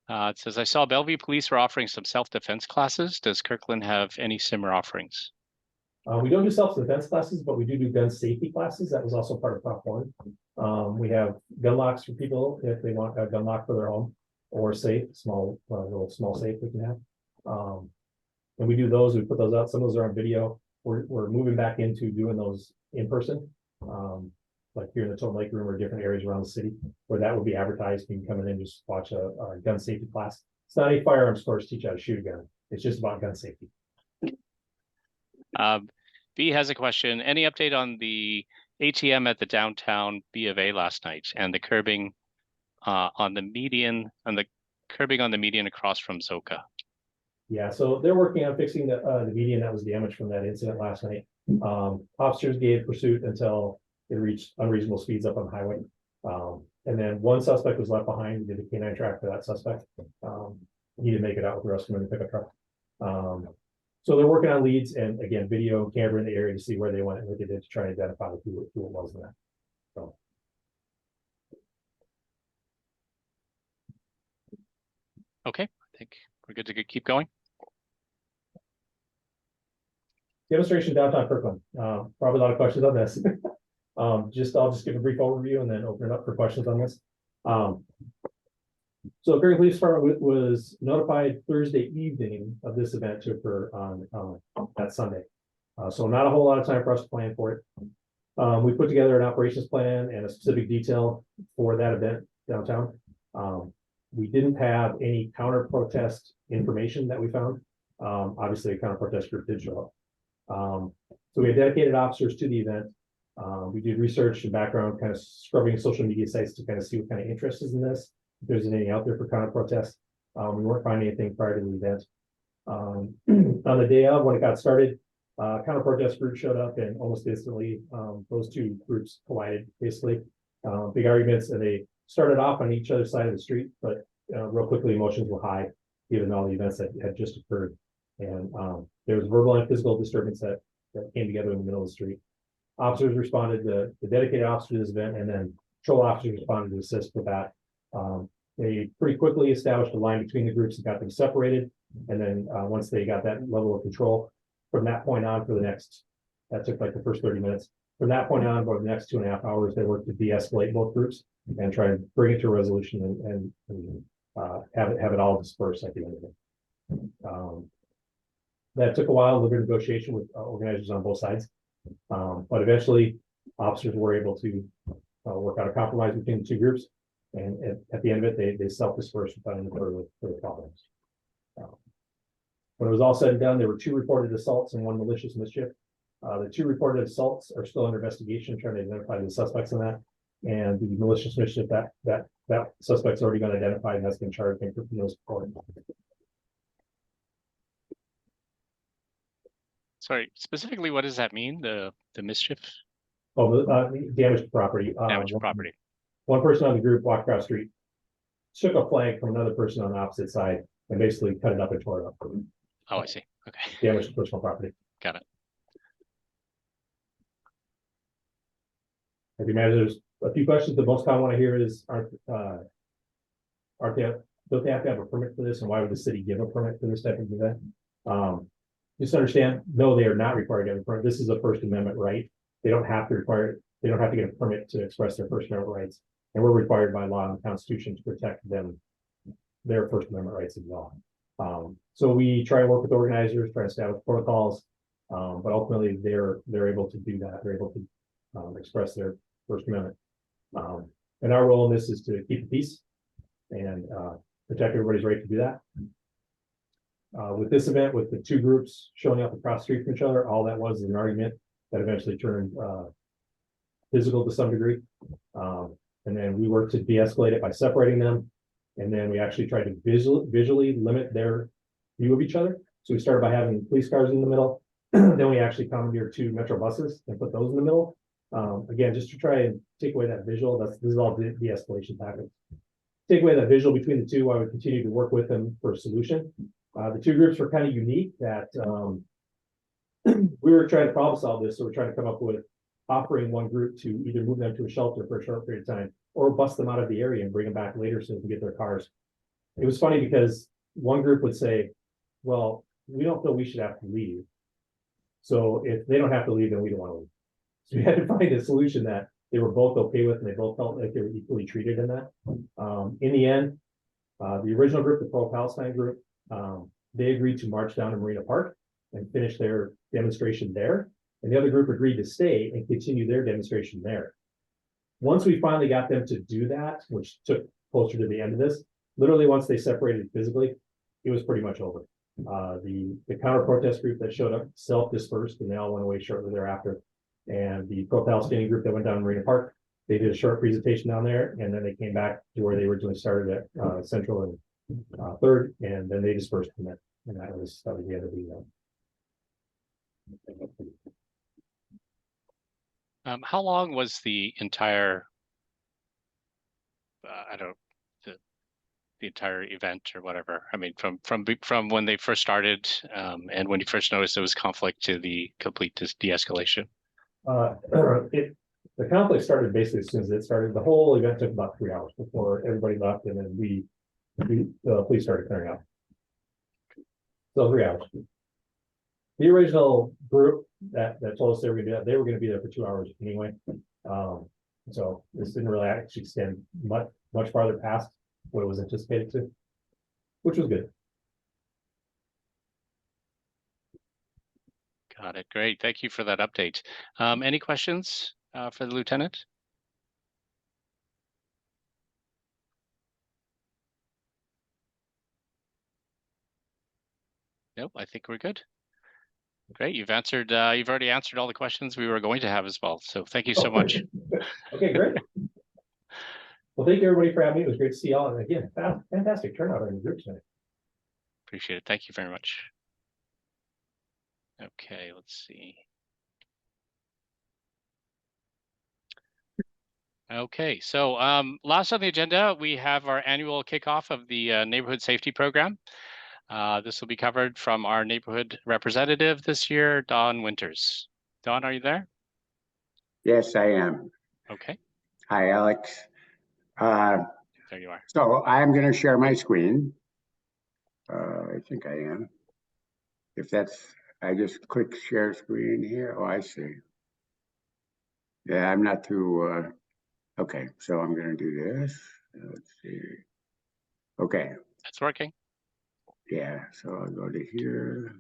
It says, I saw Bellevue Police were offering some self-defense classes. Does Kirkland have any similar offerings? We don't do self-defense classes, but we do gun safety classes. That was also part of Prop 1. We have gun locks for people if they want a gun lock for their home or safe, little small safe we can have. And we do those, we put those out. Some of those are on video. We're moving back into doing those in person, like here in the Totem Lake Room or different areas around the city where that would be advertised. You can come in and just watch a gun safety class. It's not a firearms course to teach you how to shoot a gun. It's just about gun safety. B has a question. Any update on the ATM at the downtown B of A last night and the curbing on the median across from Zoka? Yeah, so they're working on fixing the median that was damaged from that incident last night. Officers gave pursuit until it reached unreasonable speeds up on the highway. And then one suspect was left behind. We did a canine track for that suspect. He didn't make it out with the rest of them in the pickup truck. So they're working on leads and again, video camera in the area to see where they went and what they did to try and identify who it was in that. So. Okay, I think we're good to keep going. Demonstration downtown Kirkland. Probably a lot of questions on this. I'll just give a brief overview and then open it up for questions on this. So Kirkland Police Department was notified Thursday evening of this event to occur on that Sunday. So not a whole lot of time for us to plan for it. We put together an operations plan and a specific detail for that event downtown. We didn't have any counter protest information that we found. Obviously a counter protest group did show up. So we had dedicated officers to the event. We did research and background, kind of scrubbing social media sites to kind of see what kind of interest is in this. If there's anything out there for counter protest. We weren't finding anything prior to the event. On the day of, when it got started, counter protest group showed up and almost instantly those two groups collided, basically. Big arguments, and they started off on each other's side of the street, but real quickly emotions were high given all the events that had just occurred. And there was verbal and physical disturbance that came together in the middle of the street. Officers responded, the dedicated officer to this event, and then patrol officers responded to assist with that. They pretty quickly established a line between the groups and got them separated. And then once they got that level of control, from that point on for the next, that took like the first 30 minutes. From that point on, for the next 2.5 hours, they worked to de-escalate both groups and try to bring it to a resolution and have it all dispersed at the end of it. That took a while, a little bit of negotiation with organizers on both sides. But eventually officers were able to work out a compromise between the two groups. And at the end of it, they self-dispersed without any further problems. When it was all said and done, there were 2 reported assaults and 1 malicious mischief. The 2 reported assaults are still under investigation, trying to identify the suspects in that. And the malicious mischief, that suspect's already been identified and has been charged in those reports. Sorry, specifically, what does that mean? The mischief Oh, the damaged property. damage property. One person on the group walked across the street, took a flag from another person on the opposite side, and basically cut it up and tore it up. Oh, I see. Okay, Damaged personal property. got it. As you imagine, there's a few questions. The most common one I hear is, don't they have to have a permit for this, and why would the city give a permit for this type of event? Just understand, no, they are not required to have a permit. This is a First Amendment right. They don't have to they don't have to get a permit to express their First Amendment rights. And we're required by law and the Constitution to protect them, their First Amendment rights as well. So we try to work with organizers, try to establish protocols, but ultimately they're able to do that. They're able to express their First Amendment. And our role in this is to keep the peace and protect everybody's right to do that. With this event, with the two groups showing up across the street from each other, all that was an argument that eventually turned physical to some degree. And then we worked to de-escalate it by separating them. And then we actually tried to visually limit their view of each other. So we started by having police cars in the middle. Then we actually commandeered 2 Metro buses and put those in the middle. Again, just to try and take away that visual. This is all de-escalation tactics. Take away that visual between the two, I would continue to work with them for a solution. The two groups were kind of unique that we were trying to problem solve this. So we're trying to come up with offering one group to either move them to a shelter for a short period of time or bust them out of the area and bring them back later so they can get their cars. It was funny because one group would say, well, we don't feel we should have to leave. So if they don't have to leave, then we don't want to leave. So we had to find a solution that they were both okay with and they both felt like they were equally treated in that. In the end, the original group, the pro-Palestine group, they agreed to march down to Marina Park and finish their demonstration there. And the other group agreed to stay and continue their demonstration there. Once we finally got them to do that, which took closer to the end of this, literally once they separated physically, it was pretty much over. The counter protest group that showed up self-dispersed and they all went away shortly thereafter. And the pro-Palestinian group that went down to Marina Park, they did a short presentation down there and then they came back to where they originally started at Central and 3rd, and then they dispersed from it. And that was the end of the event. How long was the entire, the entire event or whatever? I mean, from when they first started and when you first noticed there was conflict to the complete de-escalation? The conflict started basically as soon as it started. The whole event took about 3 hours before everybody left, and then the police started clearing out. So 3 hours. The original group that told us they were going to do that, they were going to be there for 2 hours anyway. So this didn't really actually extend much farther past what it was anticipated to, which was good. Got it. Great. Thank you for that update. Any questions for the lieutenant? Nope, I think we're good. Great. You've already answered all the questions we were going to have as well. So thank you so much. Okay, great. Well, thank you everybody for having me. It was great to see y'all. And again, fantastic turnout on the group tonight. Appreciate it. Thank you very much. Okay, let's see. Okay, so last on the agenda, we have our annual kickoff of the neighborhood safety program. This will be covered from our neighborhood representative this year, Dawn Winters. Dawn, are you there? Yes, I am. Okay. Hi, Alex. There you are. So I'm going to share my screen. I think I am. If that's, I just click share screen here. Oh, I see. Yeah, I'm not too, okay, so I'm going to do this. Let's see. Okay. It's working. Yeah, so I'll go to here.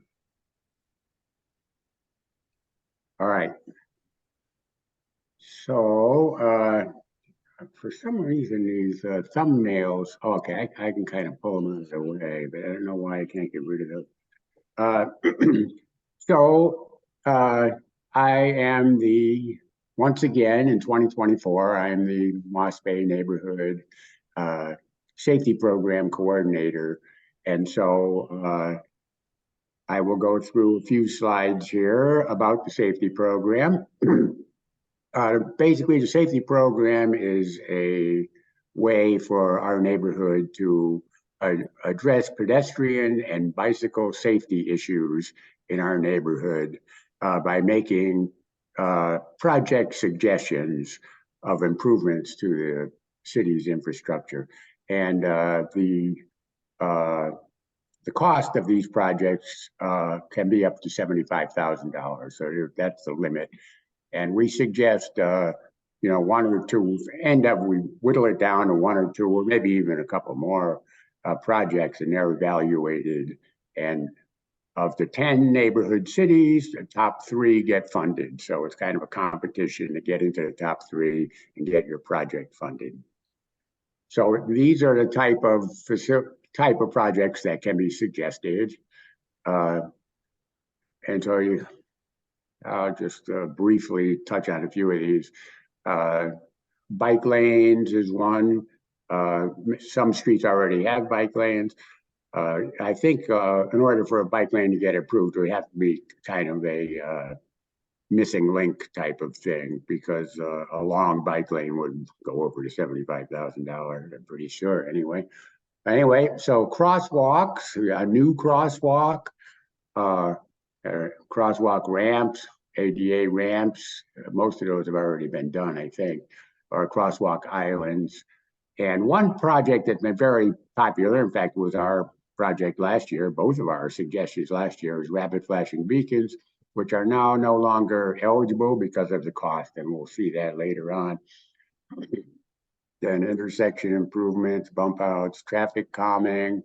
All right. So for some reason, these thumbnails, okay, I can kind of pull them as a way, but I don't know why I can't get rid of them. So I am once again in 2024, I am the Moss Bay Neighborhood Safety Program Coordinator. And so I will go through a few slides here about the safety program. Basically, the safety program is a way for our neighborhood to address pedestrian and bicycle safety issues in our neighborhood by making project suggestions of improvements to the city's infrastructure. And the cost of these projects can be up to $75,000. So that's the limit. And we suggest, one or two, we whittle it down to one or two, or maybe even a couple more projects, and they're evaluated. And of the 10 neighborhood cities, the top 3 get funded. So it's kind of a competition to get into the top 3 and get your project funded. So these are the type of projects that can be suggested. And so I'll just briefly touch on a few of these. Bike lanes is one. Some streets already have bike lanes. I think in order for a bike lane to get approved, it would have to be kind of a missing link type of thing, because a long bike lane would go over to $75,000, I'm pretty sure anyway. So crosswalks, a new crosswalk, crosswalk ramps, ADA ramps, most of those have already been done, I think, or crosswalk islands. And one project that's been very popular, in fact, was our project last year, both of our suggestions last year, was rapid flashing beacons, which are now no longer eligible because of the cost, and we'll see that later on. Then intersection improvements, bump outs, traffic calming.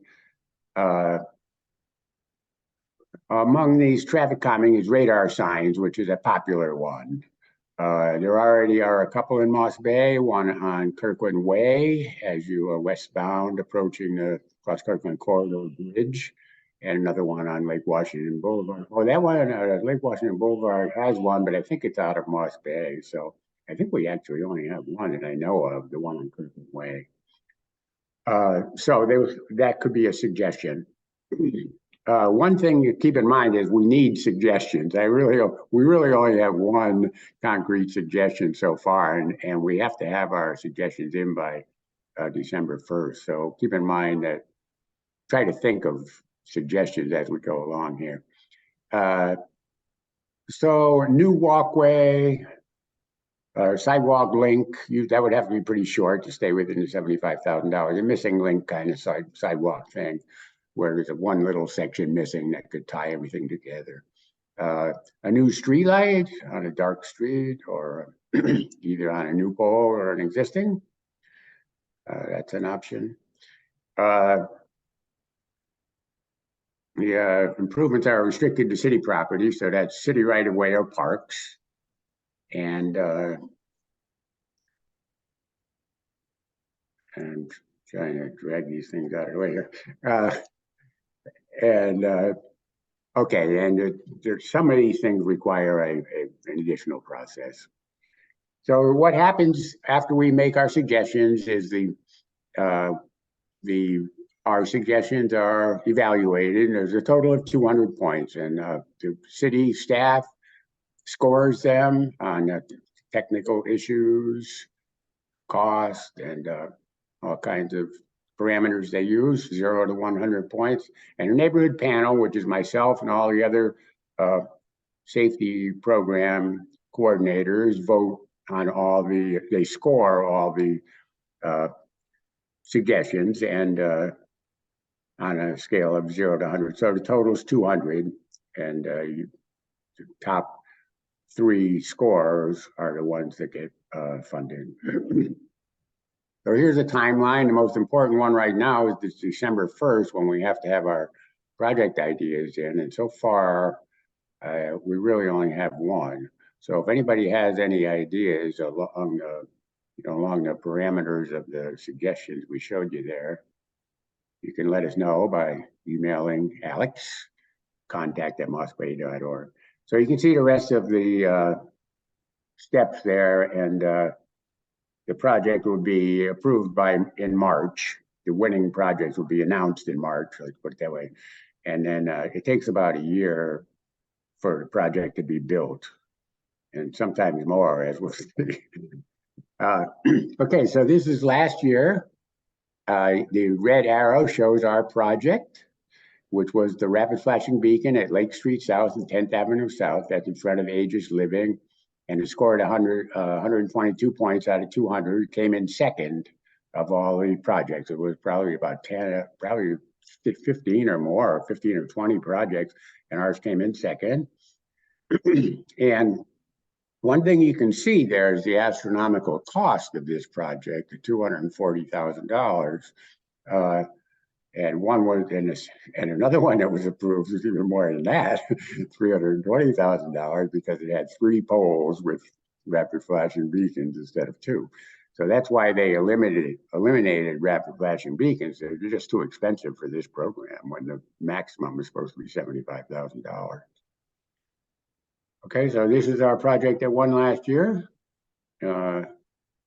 Among these traffic calming is radar signs, which is a popular one. There already are a couple in Moss Bay, one on Kirkland Way as you are westbound approaching the Cross Kirkland Corridor Bridge, and another one on Lake Washington Boulevard. Oh, that one, Lake Washington Boulevard has one, but I think it's out of Moss Bay. So I think we actually only have one that I know of, the one on Kirkland Way. So that could be a suggestion. One thing to keep in mind is we need suggestions. We really only have one concrete suggestion so far, and we have to have our suggestions in by December 1st. So keep in mind that, try to think of suggestions as we go along here. So new walkway, sidewalk link, that would have to be pretty short to stay within the $75,000. A missing link kind of sidewalk thing, where there's one little section missing that could tie everything together. A new street light on a dark street, or either on a new pole or an existing. That's an option. The improvements are restricted to city property, so that's city right of way or parks. And trying to drag these things out of the way here. Okay, and there's some of these things require an additional process. So what happens after we make our suggestions is our suggestions are evaluated, and there's a total of 200 points, and the city staff scores them on technical issues, cost, and all kinds of parameters they use, 0 to 100 points. And a neighborhood panel, which is myself and all the other safety program coordinators, vote on they score all the suggestions, and on a scale of 0 to 100. So the total is 200, and the top 3 scores are the ones that get funded. So here's a timeline. The most important one right now is this December 1st, when we have to have our project ideas in. And so far, we really only have one. So if anybody has any ideas along the parameters of the suggestions we showed you there, you can let us know by emailing Alex, contact@mossbay.org. So you can see the rest of the steps there, and the project will be approved in March. The winning projects will be announced in March, let's put it that way. And then it takes about a year for the project to be built, and sometimes more, as we'll see. Okay, so this is last year. The red arrow shows our project, which was the rapid flashing beacon at Lake Street South and 10th Avenue South. That's in front of Aegis Living. And it scored 122 points out of 200, came in second of all the projects. It was probably about 10, probably 15 or more, 15 or 20 projects, and ours came in second. And one thing you can see there is the astronomical cost of this project, the $240,000. And one was and another one that was approved was even more than that, $320,000, because it had 3 poles with rapid flashing beacons instead of 2. So that's why they eliminated rapid flashing beacons. They're just too expensive for this program when the maximum is supposed to be $75,000. Okay, so this is our project that won last year.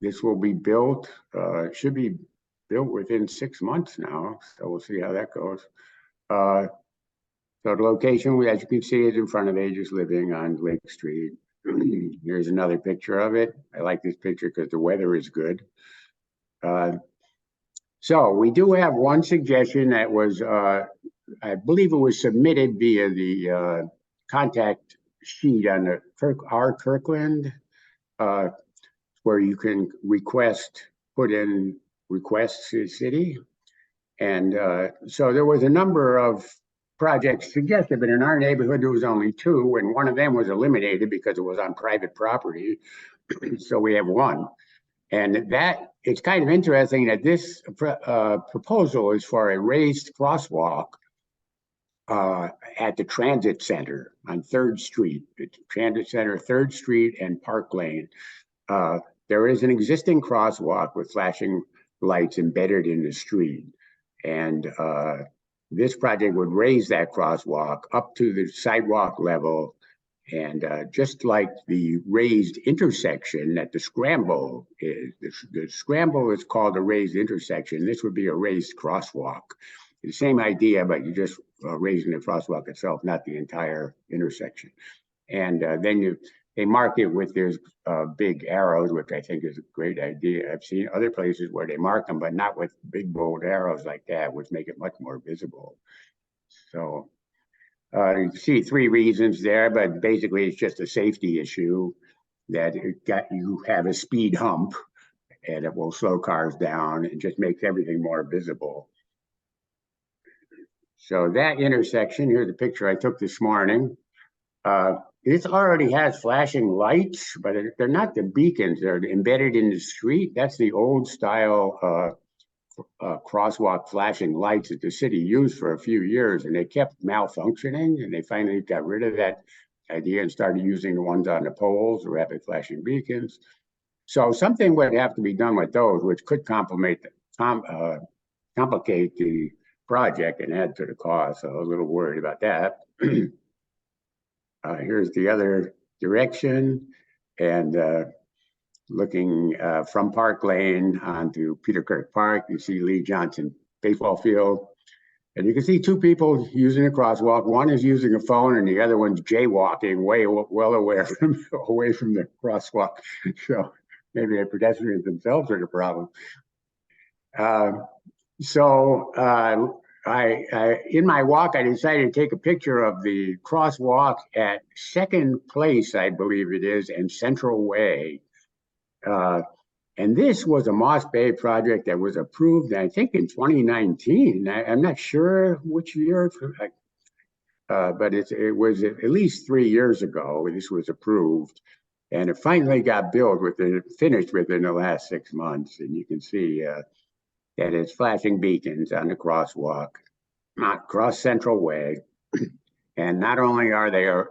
This will be built, should be built within 6 months now, so we'll see how that goes. So the location, as you can see, is in front of Aegis Living on Lake Street. Here's another picture of it. I like this picture because the weather is good. So we do have one suggestion that was, I believe it was submitted via the contact sheet on the Kirkland, where you can put in requests to the city. And so there was a number of projects suggested, but in our neighborhood, there was only 2, and one of them was eliminated because it was on private property. So we have 1. And that, it's kind of interesting that this proposal is for a raised crosswalk at the Transit Center on 3rd Street, the Transit Center, 3rd Street and Park Lane. There is an existing crosswalk with flashing lights embedded in the street. And this project would raise that crosswalk up to the sidewalk level. And just like the raised intersection that the Scramble is, the Scramble is called a raised intersection. This would be a raised crosswalk. The same idea, but you're just raising the crosswalk itself, not the entire intersection. And then they mark it with these big arrows, which I think is a great idea. I've seen other places where they mark them, but not with big bold arrows like that, which make it much more visible. So you can see 3 reasons there, but basically it's just a safety issue that you have a speed hump and it will slow cars down and just makes everything more visible. So that intersection, here's a picture I took this morning. This already has flashing lights, but they're not the beacons. They're embedded in the street. That's the old style crosswalk flashing lights that the city used for a few years, and they kept malfunctioning, and they finally got rid of that idea and started using the ones on the poles, the rapid flashing beacons. So something would have to be done with those, which could complicate the project and add to the cost. So I was a little worried about that. Here's the other direction, and looking from Park Lane onto Peter Kirk Park, you see Lee Johnson baseball field, and you can see 2 people using a crosswalk. One is using a phone, and the other one's jaywalking well away from the crosswalk. So maybe the pedestrians themselves are the problem. In my walk, I decided to take a picture of the crosswalk at 2nd Place, I believe it is, and Central Way. And this was a Moss Bay project that was approved, I think, in 2019. I'm not sure which year, but it was at least 3 years ago this was approved. And it finally got finished within the last 6 months. And you can see that it's flashing beacons on the crosswalk, across Central Way. And not only are there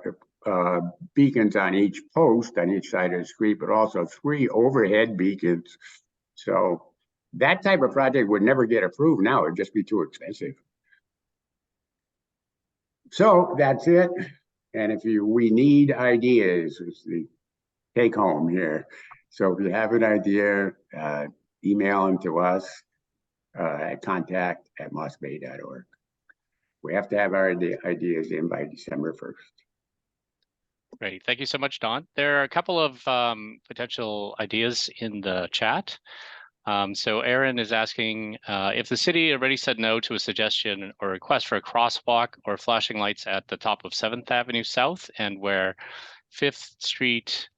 beacons on each post on each side of the street, but also 3 overhead beacons. So that type of project would never get approved now. It'd just be too expensive. So that's it. And we need ideas, is the take home here. So if you have an idea, email them to us at contact@mossbay.org. We have to have our ideas in by December 1st. Great. Thank you so much, Don. There are a couple of potential ideas in the chat. So Aaron is asking if the city already said no to a suggestion or request for a crosswalk or flashing lights at the top of 7th Avenue South and where 5th Street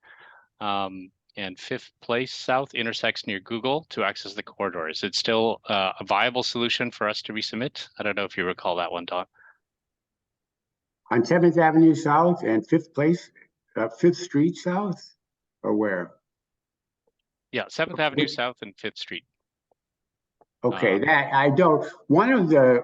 and 5th Place South intersects near Google to access the corridor. Is it still a viable solution for us to resubmit? I don't know if you recall that one, Don. On 7th Avenue South and 5th Street South, or where? Yeah, 7th Avenue South and 5th Street. Okay, that I don't, one of the,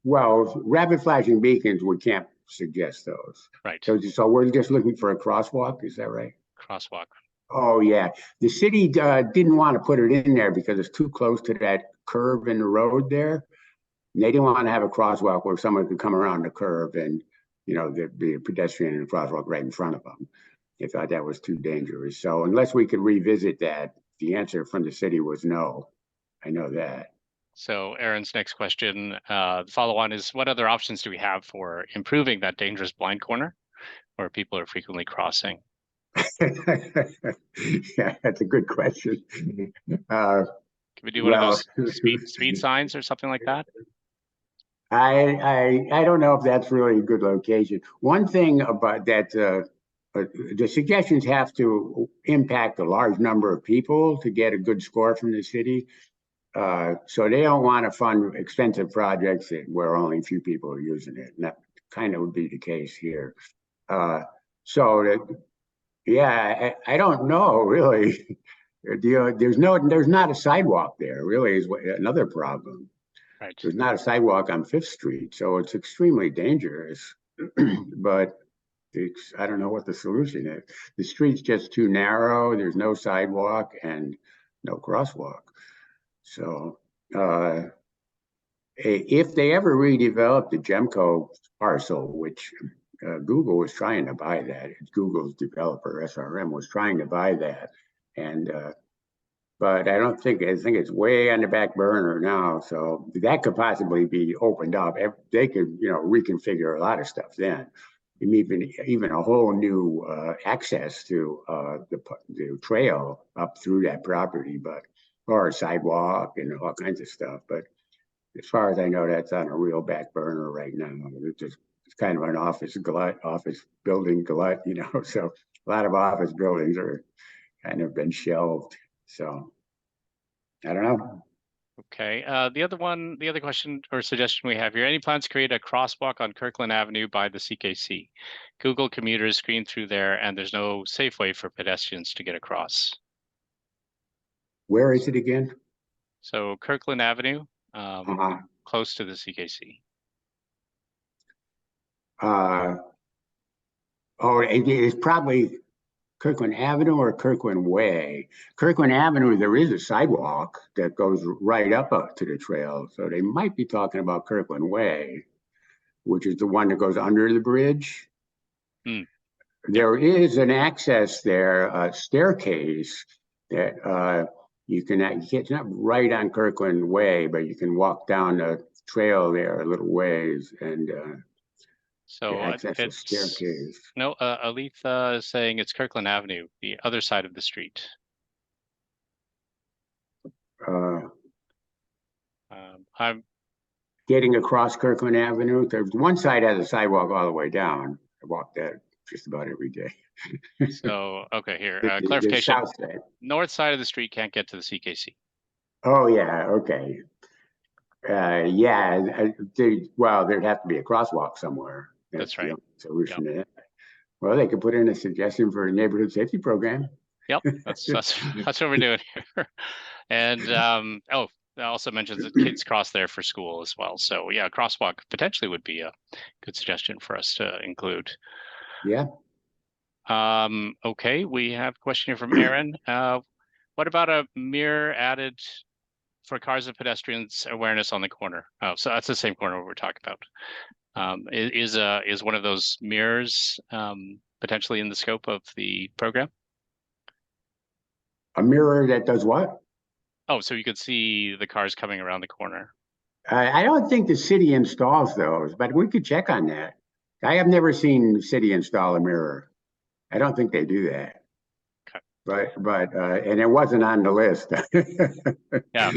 well, rapid flashing beacons, we can't suggest those. Right. So we're just looking for a crosswalk, is that right? Crosswalk. Oh, yeah. The city didn't want to put it in there because it's too close to that curve in the road there. And they didn't want to have a crosswalk where someone could come around the curve and, you know, there'd be a pedestrian and a crosswalk right in front of them. They thought that was too dangerous. So unless we could revisit that, the answer from the city was no. I know that. So Aaron's next question, the follow-on is, what other options do we have for improving that dangerous blind corner where people are frequently crossing? Yeah, that's a good question. Can we do one of those speed signs or something like that? I don't know if that's really a good location. One thing about that, the suggestions have to impact a large number of people to get a good score from the city. So they don't want to fund expensive projects where only a few people are using it. And that kind of would be the case here. Yeah, I don't know really. There's not a sidewalk there. Really, is another problem. Right. There's not a sidewalk on 5th Street, so it's extremely dangerous. But I don't know what the solution is. The street's just too narrow. There's no sidewalk and no crosswalk. So if they ever redevelop the Gemco parcel, which Google was trying to buy that, Google's developer SRM was trying to buy that, and but I think it's way on the back burner now. So that could possibly be opened up. They could, you know, reconfigure a lot of stuff then. Even a whole new access to the trail up through that property, or a sidewalk and all kinds of stuff. But as far as I know, that's on a real back burner right now. It's kind of an office building glut, you know. So a lot of office buildings are kind of been shelved. So I don't know. Okay. The other question or suggestion we have here: any plans to create a crosswalk on Kirkland Avenue by the CKC? Google commuters screen through there, and there's no safe way for pedestrians to get across. Where is it again? So Kirkland Avenue, close to the CKC. It's probably Kirkland Avenue or Kirkland Way. Kirkland Avenue, there is a sidewalk that goes right up to the trail. So they might be talking about Kirkland Way, which is the one that goes under the bridge. There is an access there, a staircase that it's not right on Kirkland Way, but you can walk down the trail there a little ways and so access a staircase. No, Aletha is saying it's Kirkland Avenue, the other side of the street. I'm getting across Kirkland Avenue. There's one side has a sidewalk all the way down. I walk that just about every day. So okay, here The clarification: south side. North side of the street can't get to the CKC. Oh yeah, okay. Yeah, there'd have to be a crosswalk somewhere. That's right. Solution to that. Well, they could put in a suggestion for a neighborhood safety program. Yep, that's what we're doing here. And that also mentions that kids cross there for school as well. So yeah, crosswalk potentially would be a good suggestion for us to include. Yeah. Okay, we have a question here from Aaron. What about a mirror added for cars and pedestrians awareness on the corner? Oh, so that's the same corner we're talking about. Is one of those mirrors potentially in the scope of the program? A mirror that does what? Oh, so you could see the cars coming around the corner. I don't think the city installs those, but we could check on that. I have never seen the city install a mirror. I don't think they do that. Okay. And it wasn't on the list. Yeah.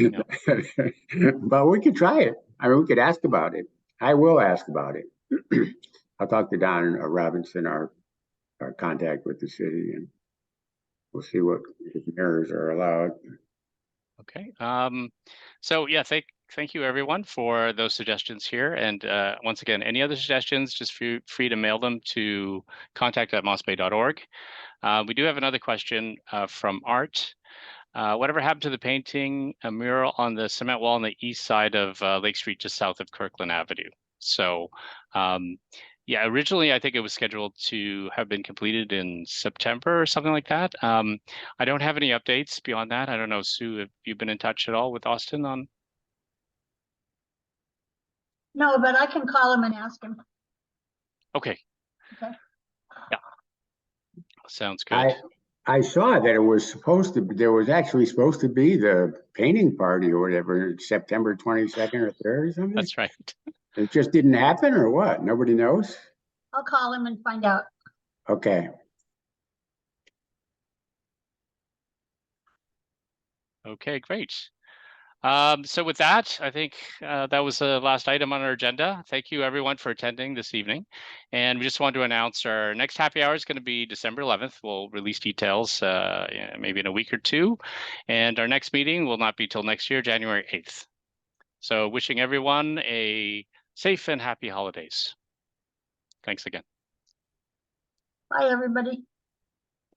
But we could try it. I mean, we could ask about it. I will ask about it. I'll talk to Don Robinson, our contact with the city, and we'll see what if mirrors are allowed. Okay. So yeah, thank you everyone for those suggestions here. And once again, any other suggestions, just free to mail them to contact@mossbay.org. We do have another question from Art. Whatever happened to the painting a mural on the cement wall on the east side of Lake Street, just south of Kirkland Avenue? So yeah, originally I think it was scheduled to have been completed in September or something like that. I don't have any updates beyond that. I don't know, Sue, have you been in touch at all with Austin on? No, but I can call him and ask him. Okay. Okay. Yeah. Sounds good. I saw that it was there was actually supposed to be the painting party or whatever, September 22nd or 3rd or something. That's right. It just didn't happen or what? Nobody knows? I'll call him and find out. Okay. Okay, great. So with that, I think that was the last item on our agenda. Thank you everyone for attending this evening. And we just want to announce our next happy hour is going to be December 11th. We'll release details maybe in a week or two. And our next meeting will not be till next year, January 8th. So wishing everyone a safe and happy holidays. Thanks again. Bye, everybody.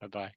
Bye-bye.